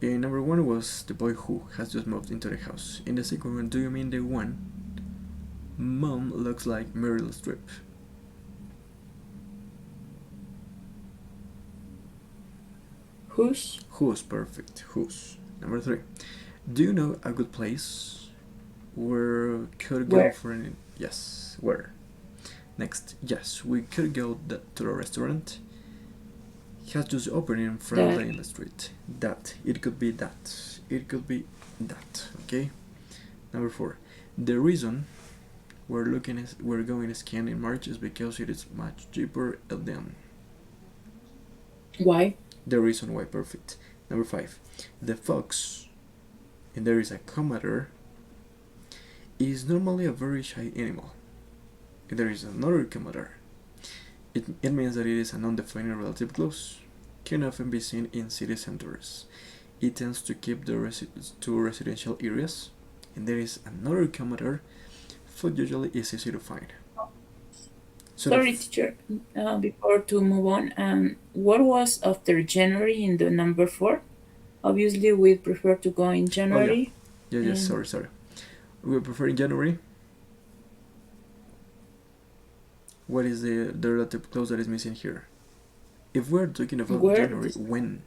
In number 1 was the boy who has just moved into the house. In the second one, do you mean the one? Mom looks like Meryl Streep. Whose? Who's perfect? Who's? Number 3. Do you know a good place where could go Where? for an... Yes, where? Next, yes, we could go to the restaurant. Has just opened in front in the street. That. It could be that. It could be that. Okay? Number 4. The reason we're going skiing in March is because it is much cheaper than... Why? The reason why, perfect. Number 5. The fox, and there is a commander, is normally a very shy animal. If there is another commander, it means that it is an undefined relative clause. Can often be seen in city centers. It tends to keep to residential areas. And there is another commander. Food usually is easy to find. So Sorry, teacher. Before to move on, what was after January in the number 4? Obviously, we prefer to go in January. Yes, sorry. We prefer in January. What is the relative clause that is missing here? If we're talking about Where? January, when?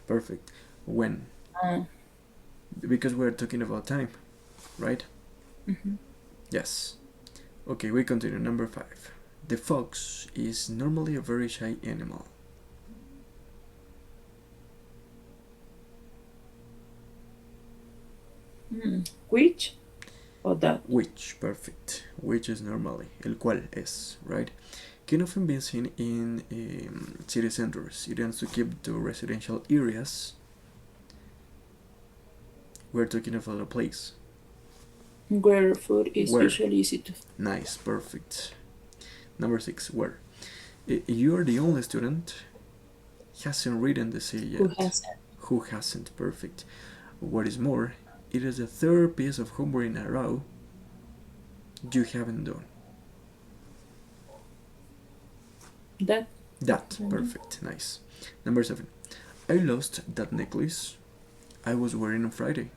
Perfect. When? Because we're talking about time, right? Mhm. Yes. Okay, we continue. Number 5. The fox is normally a very shy animal. Which? Or that? Which, perfect. Which is normally. El cual es, right? Can often be seen in city centers. It tends to keep to residential areas. We're talking about a place. Where food is Where? usually easy to find. Nice, perfect. Number 6, where? You're the only student hasn't written the essay yet. Who hasn't? Who hasn't, perfect. What is more, it is the 3rd piece of homework in a row you haven't done. That? That, perfect, nice. Number 7, I lost that necklace I was wearing on Friday.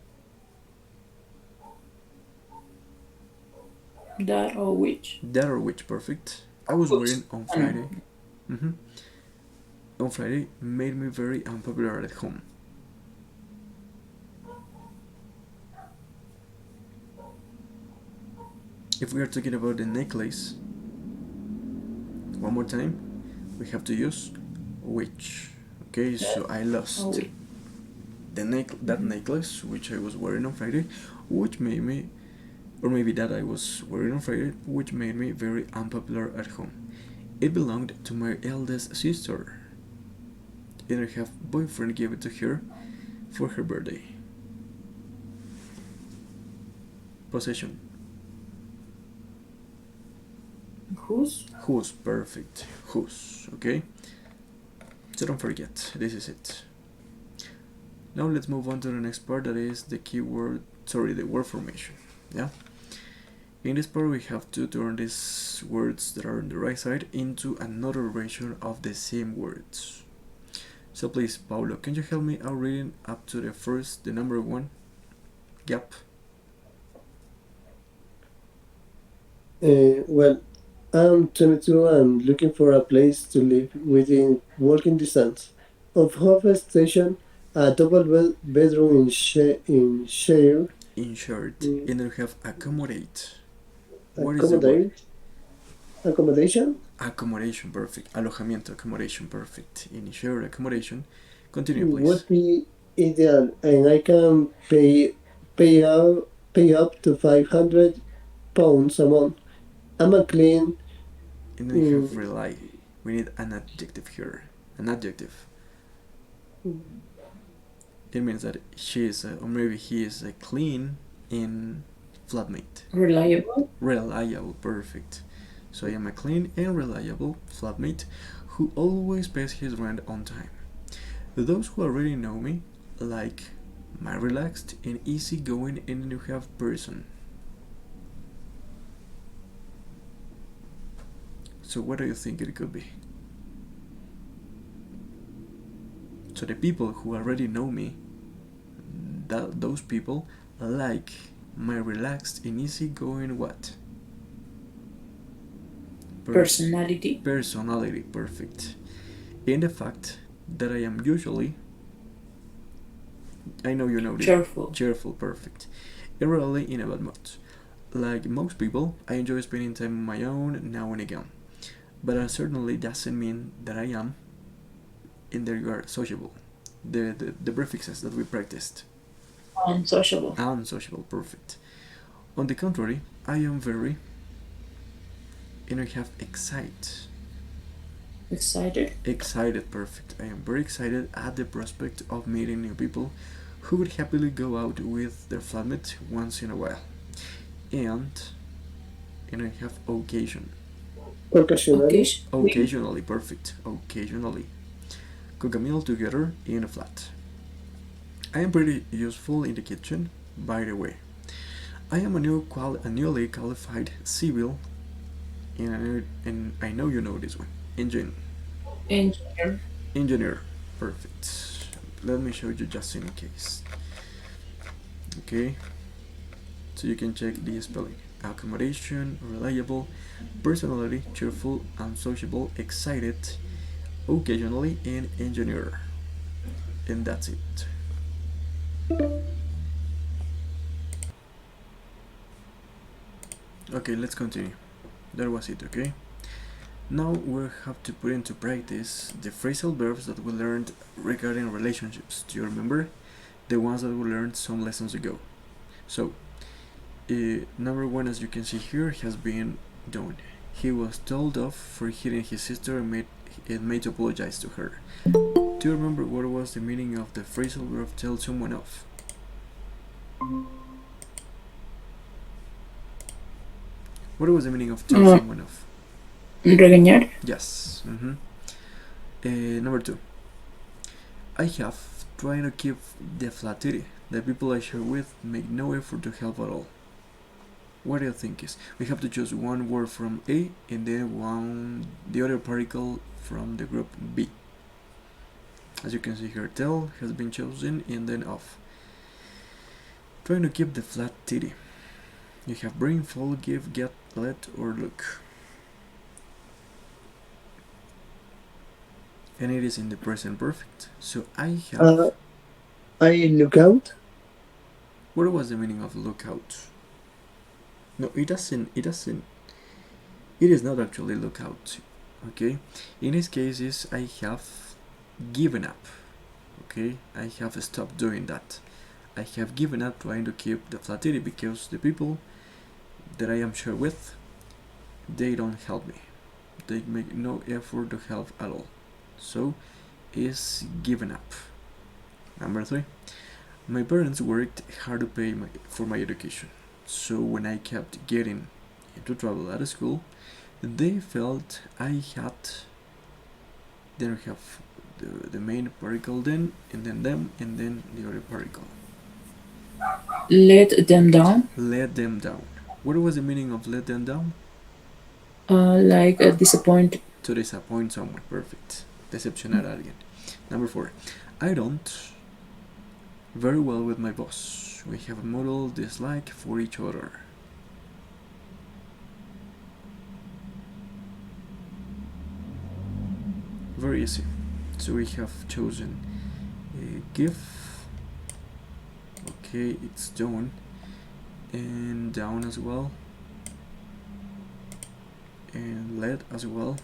That or which? That or which, perfect. I was wearing on Friday. On Friday made me very unpopular at home. If we are talking about the necklace, one more time, we have to use which. Okay, so I lost that necklace which I was wearing on Friday, which made me, or maybe that I was wearing on Friday, which made me very unpopular at home. It belonged to my eldest sister, and her boyfriend gave it to her for her birthday. Possession. Whose? Whose, perfect. Whose, okay? So don't forget, this is it. Now let's move on to the next part, that is the keyword, the word formation. Yeah? In this part we have to turn these words that are on the right side into another version of the same words. So please, Paulo, can you help me out reading up to the number 1? Yep. Well, I'm 22 and looking for a place to live within walking distance of Hove Station, a double bedroom in share. In short, and then we have accommodate. What is the word? Accommodation? Accommodation, perfect. Alojamiento, accommodation, perfect. In shared accommodation. Continue, please. Would be ideal, and I can pay up to £500 a month. I'm a clean. And then we have rely. We need an adjective here. An adjective. It means that she is, or maybe he is, clean and flatmate. Reliable? Reliable, perfect. So I am a clean and reliable flatmate who always pays his rent on time. Those who already know me like my relaxed and easygoing and you have person. So what do you think it could be? So the people who already know me, those people like my relaxed and easygoing what? Personality. Personality, perfect. And the fact that I am usually, I know you know this. Cheerful. Cheerful, perfect. And rarely in a bad mood. Like most people, I enjoy spending time on my own now and again. But that certainly doesn't mean that I am in the regard sociable. The prefixes that we practiced. Unsociable. Unsociable, perfect. On the contrary, I am very, and I have Excited. Excited, perfect. I am very excited at the prospect of meeting new people who would happily go out with their flatmate once in a while. And I have occasion. Occasionally. Occasionally, perfect. Occasionally. Cook a meal together in a flat. I am pretty useful in the kitchen, by the way. I am a newly qualified civil, and I know you know this one. Engineer. Perfect. Let me show you just in case. Okay. So you can check the spelling. Accommodation, reliable, personality, cheerful, unsociable, excited, occasionally, and engineer. And that's it. Okay, let's continue. That was it, okay? Now we'll have to put into practice the phrasal verbs that we learned regarding relationships. Do you remember? The ones that we learned some lessons ago. So, number one, as you can see here, has been done. He was told off for hitting his sister and made to apologize to her. Do you remember what was the meaning of the phrasal verb tell someone off? What was the meaning of tell someone off? Regañar. Yes. Number two. I have tried to keep the flattery. The people I share with make no effort to help at all. What do you think is? We have to choose one word from A and then the other particle from the group B. As you can see here, tell has been chosen and then off. Trying to keep the flat titty. You have bring, fall, give, get, let, or look. And it is in the present perfect. So I have. I look out. What was the meaning of look out? No, it doesn't. It is not actually look out. Okay. In this case, I have given up. Okay. I have stopped doing that. I have given up trying to keep the flattery because the people that I am sure with, they don't help me. They make no effort to help at all. So, is given up. Number 3. My parents worked hard to pay for my education. So when I kept getting into trouble at school, they felt I had. Then we have the main particle then, and then them, and then the other particle. Let them down. Let them down. What was the meaning of let them down? Like disappoint. To disappoint someone. Perfect. Decepcionar a alguien. Number 4. I don't very well with my boss. We have a mutual dislike for each other. Very easy. So we have chosen give. Okay, it's done. And down as well. And let as well.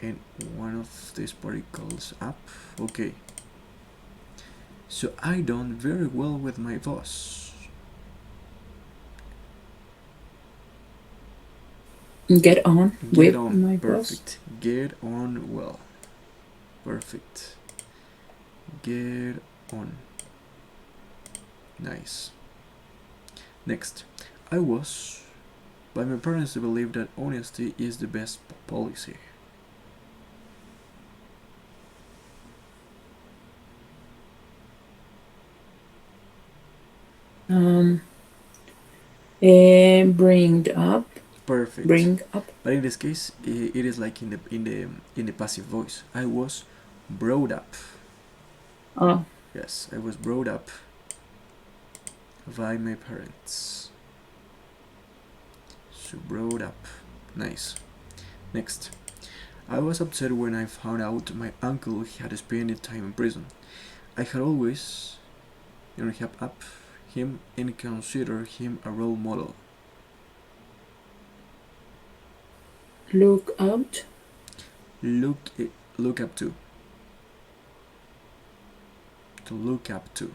And one of these particles up. Okay. So I done very well with my boss. Get on with my Perfect. boss. Get on well. Perfect. Get on. Nice. Next. I was by my parents to believe that honesty is the best policy. Bring up. Perfect. Bring up. But in this case, it is like in the passive voice. I was brought up. Oh. Yes, I was brought up by my parents. So brought up. Nice. Next. I was upset when I found out my uncle had spent time in prison. I had always helped up him and considered him a role model. Look out. Look up to. To look up to.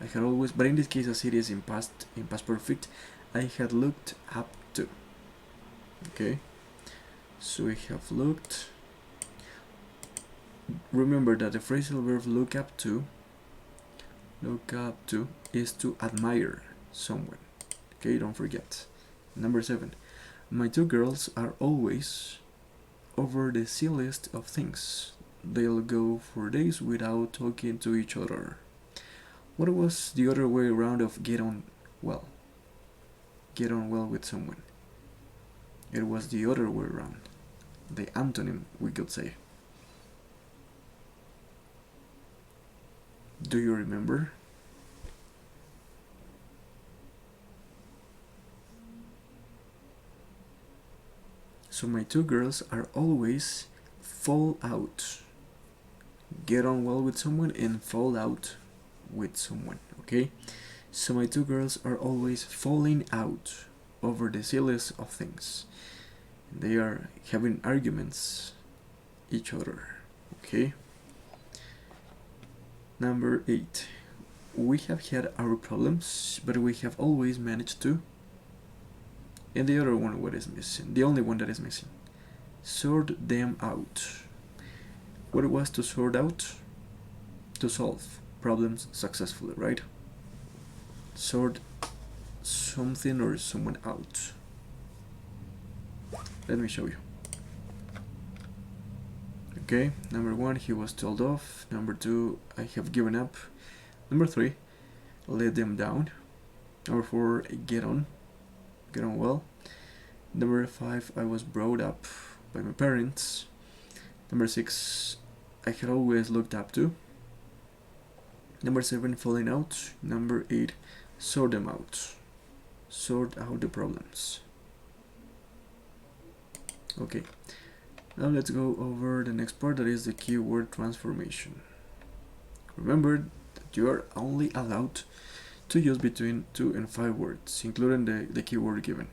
I had always, but in this case, as it is in past perfect, I had looked up to. Okay, so we have looked. Remember that the phrasal verb look up to is to admire someone. Okay, don't forget. Number 7. My two girls are always over the silliest of things. They'll go for days without talking to each other. What was the other way around of get on well? Get on well with someone. It was the other way around. The antonym, we could say. Do you remember? So my two girls are always fall out. Get on well with someone and fall out with someone, okay? So my two girls are always falling out over the silliest of things. They are having arguments each other, okay? Number 8. We have had our problems, but we have always managed to. And the other one, what is missing? The only one that is missing. Sort them out. What it was to sort out? To solve problems successfully, right? Sort something or someone out. Let me show you. Okay, number 1, he was told off. Number 2, I have given up. Number 3, let them down. Number 4, get on well. Number 5, I was brought up by my parents. Number 6, I had always looked up to. Number 7, falling out. Number 8, sort them out. Sort out the problems. Okay, now let's go over the next part, that is the keyword transformation. Remember that you are only allowed to use between 2 and 5 words, including the keyword given.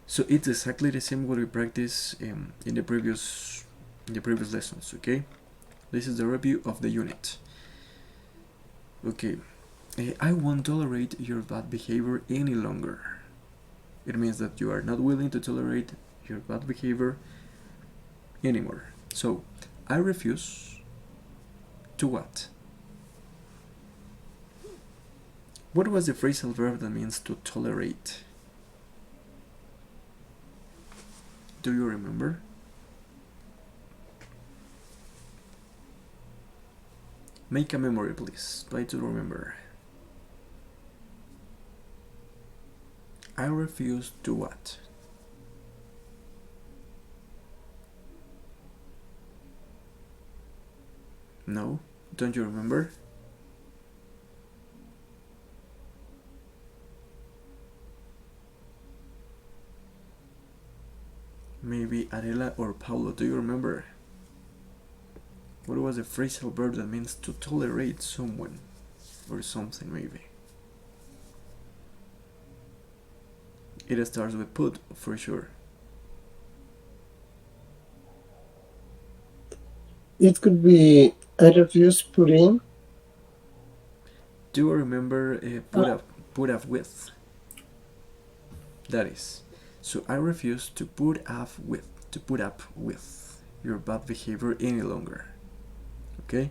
So it's exactly the same what we practiced in the previous lessons, okay? This is the review of the unit. Okay, I won't tolerate your bad behavior any longer. It means that you are not willing to tolerate your bad behavior anymore. So, I refuse to what? What was the phrasal verb that means to tolerate? Do you remember? Make a memory, please. Try to remember. I refuse to what? No? Don't you remember? Maybe Adela or Paulo, do you remember? What was the phrasal verb that means to tolerate someone or something, maybe? It starts with put, for sure. It could be I refuse put in. Do you remember put up with? That is. So I refuse to put up with your bad behavior any longer. Okay?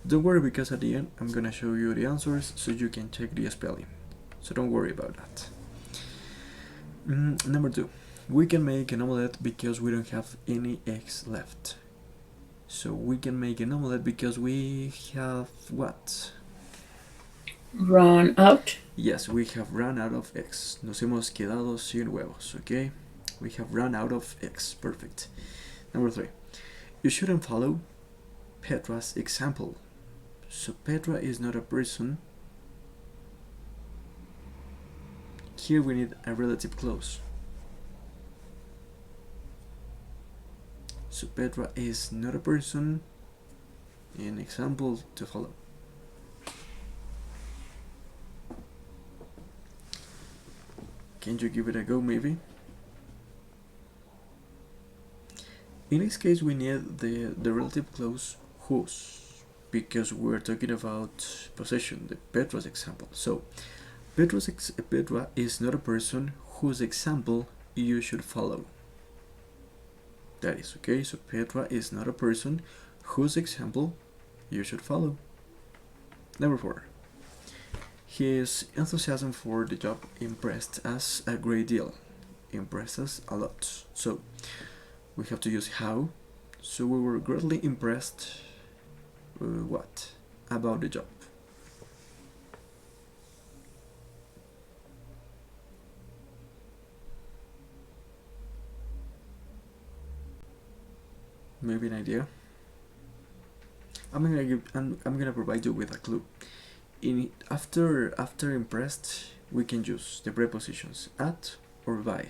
Don't worry, because at the end I'm gonna show you the answers so you can check the spelling. So don't worry about that. Number 2. We can make an omelette because we don't have any eggs left. So we can make an omelette because we have what? run out. Yes, we have run out of eggs. Nos hemos quedado sin huevos, okay? We have run out of eggs. Perfect. Number 3. You shouldn't follow Petra's example. So Petra is not a person. Here we need a relative clause. So Petra is not a person. An example to follow. Can you give it a go, maybe? In this case, we need the relative clause whose, because we're talking about possession, the Petra's example. So, Petra is not a person whose example you should follow. That is okay. So, Petra is not a person whose example you should follow. Number 4. His enthusiasm for the job impressed us a great deal. Impressed us a lot. So we have to use how. So we were greatly impressed what? About the job. Maybe an idea? I'm gonna provide you with a clue. After impressed, we can use the prepositions at or by,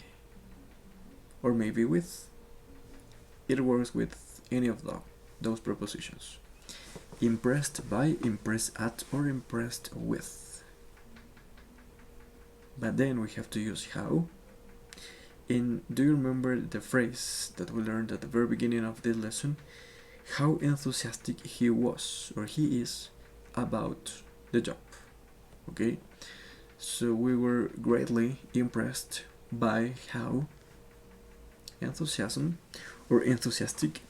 or maybe with. It works with any of those prepositions. Impressed by, impressed at, or impressed with. But then we have to use how. Do you remember the phrase that we learned at the very beginning of this lesson? How enthusiastic he was, or he is, about the job. Okay, so we were greatly impressed by how enthusiastic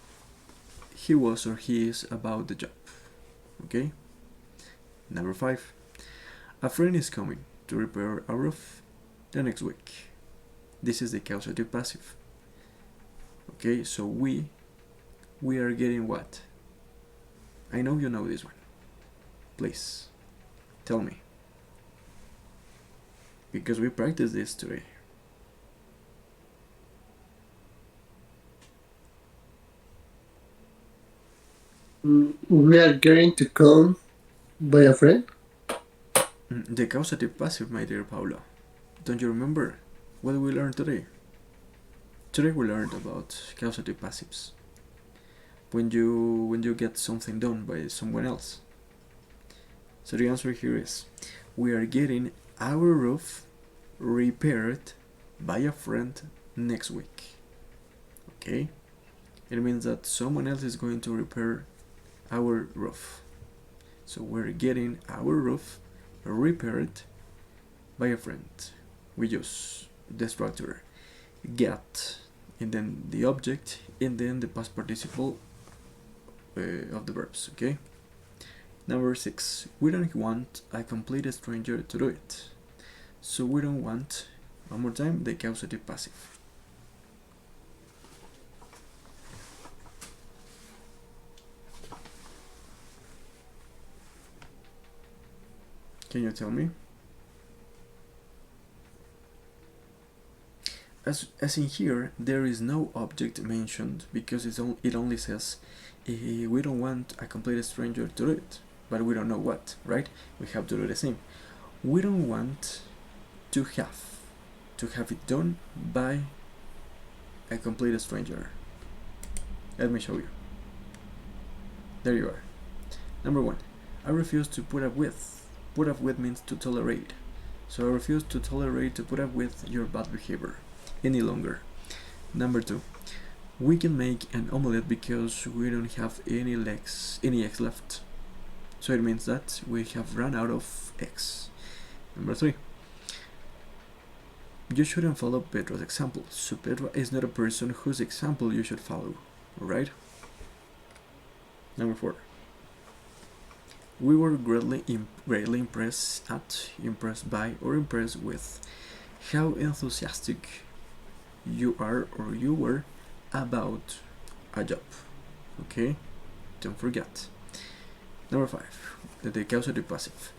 he was or he is about the job. Okay, number 5. A friend is coming to repair our roof the next week. This is the causative passive. Okay, so we are getting what? I know you know this one. Please tell me, because we practiced this today. We are going to come by a friend. The causative passive, my dear Paula. Don't you remember what we learned today? Today we learned about causative passives. When you get something done by someone else. So the answer here is, we are getting our roof repaired by a friend next week. Okay? It means that someone else is going to repair our roof. So we're getting our roof repaired by a friend. We use the structure get, and then the object, and then the past participle of the verbs. Okay? Number 6. We don't want a complete stranger to do it. So we don't want, one more time, the causative passive. Can you tell me? As in here, there is no object mentioned because it only says we don't want a complete stranger to do it, but we don't know what, right? We have to do the same. We don't want to have it done by a complete stranger. Let me show you. There you are. Number 1. I refuse to put up with. Put up with means to tolerate. So I refuse to tolerate to put up with your bad behavior any longer. Number 2. We can make an omelette because we don't have any eggs left. So it means that we have run out of eggs. Number 3. You shouldn't follow Petra's example. So Petra is not a person whose example you should follow. Alright? Number 4. We were greatly impressed by, or impressed with how enthusiastic you are or you were about a job. Okay? Don't forget. Number 5. The causative passive.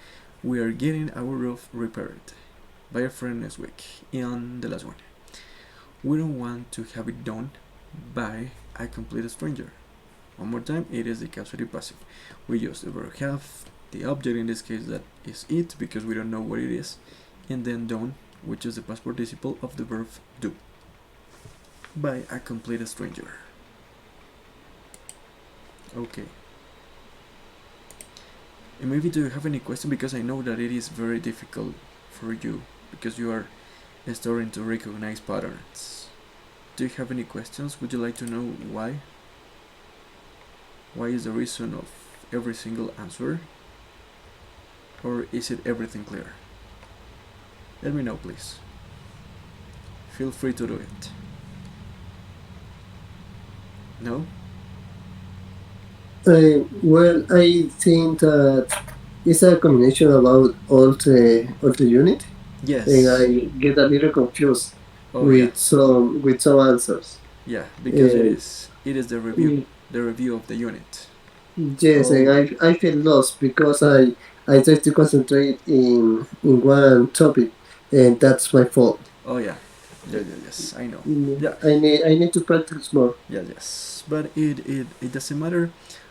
We are getting our roof repaired by a friend next week. And the last one. We don't want to have it done by a complete stranger. One more time, it is the causative passive. We use the verb have, the object in this case that is it because we don't know what it is, and then done, which is the past participle of the verb do. By a complete stranger. Okay. And maybe do you have any question, because I know that it is very difficult for you because you are starting to recognize patterns. Do you have any questions? Would you like to know why? Why is the reason of every single answer? Or is it everything clear? Let me know, please. Feel free to do it. No? Well, I think that it's a combination about all the unit, Yes. and I get a little confused Oh, with some answers. yeah, because Uh, it is the review of the unit. Yes, and Oh, I feel lost because I try to concentrate in one topic, and that's my fault. oh yeah. Yes, I know. Mm, Yeah, I need to practice more. yes. But it doesn't matter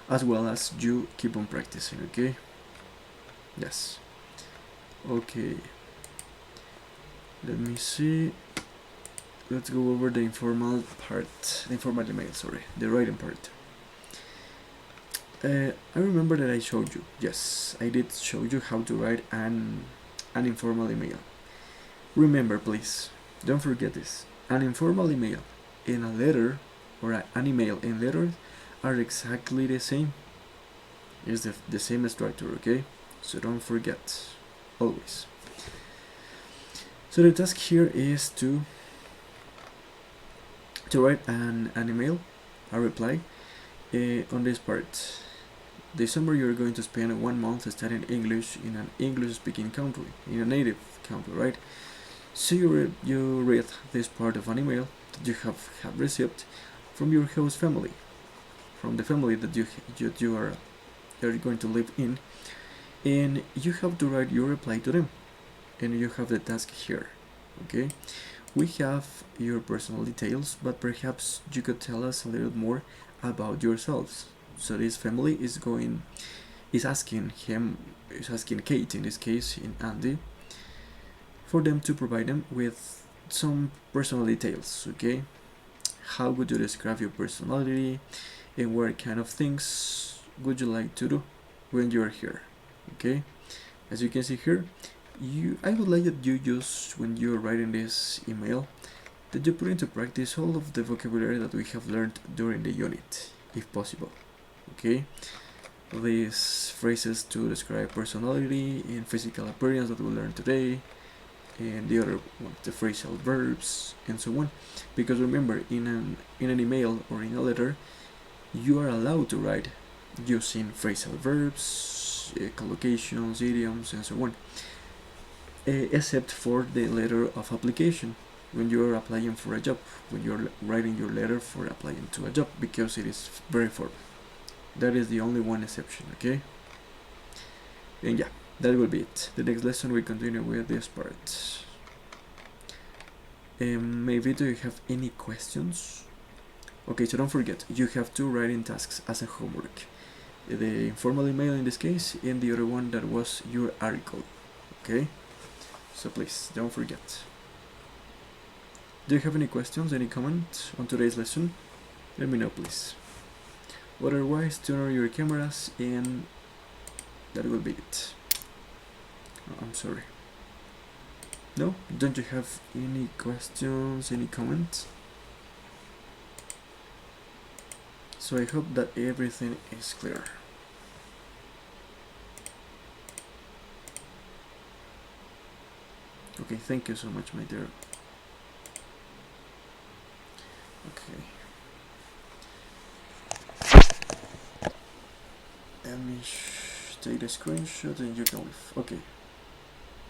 as well as you keep on practicing, okay? Yes. Okay. Let me see. Let's go over the informal part. The informal email, sorry. The writing part. I remember that I showed you. Yes, I did show you how to write an informal email. Remember, please, don't forget this. An informal email and a letter, or an email and letters are exactly the same. It's the same structure, okay? So don't forget, always. So the task here is to write an email, a reply, on this part. This summer you're going to spend 1 month studying English in an English-speaking country, in a native country, right? So you read this part of an email that you have received from your host family, from the family that you're going to live in, and you have to write your reply to them, and you have the task here, okay? We have your personal details, but perhaps you could tell us a little more about yourselves. So this family is asking Kate, in this case, in Andy, for them to provide them with some personal details, okay? How would you describe your personality, and what kind of things would you like to do when you are here, okay? As you can see here, I would like that you use, when you're writing this email, that you put into practice all of the vocabulary that we have learned during the unit, if possible, okay? These phrases to describe personality and physical appearance that we learned today, and the other one, the phrasal verbs, and so on. Because remember, in an email or in a letter, you are allowed to write using phrasal verbs, collocations, idioms, and so on, except for the letter of application, when you are applying for a job, when you are writing your letter for applying to a job, because it is very formal. That is the only one exception, okay? And yeah, that will be it. The next lesson we continue with this part. Maybe do you have any questions? Okay, so don't forget, you have 2 writing tasks as a homework. The informal email in this case, and the other one that was your article, okay? So please, don't forget. Do you have any questions, any comments on today's lesson? Let me know, please. Otherwise, turn on your cameras, and that will be it. I'm sorry. No? Don't you have any questions, any comments? So I hope that everything is clear. Okay, thank you so much, my dear. Okay. Let me take the screenshot and you can leave. Okay.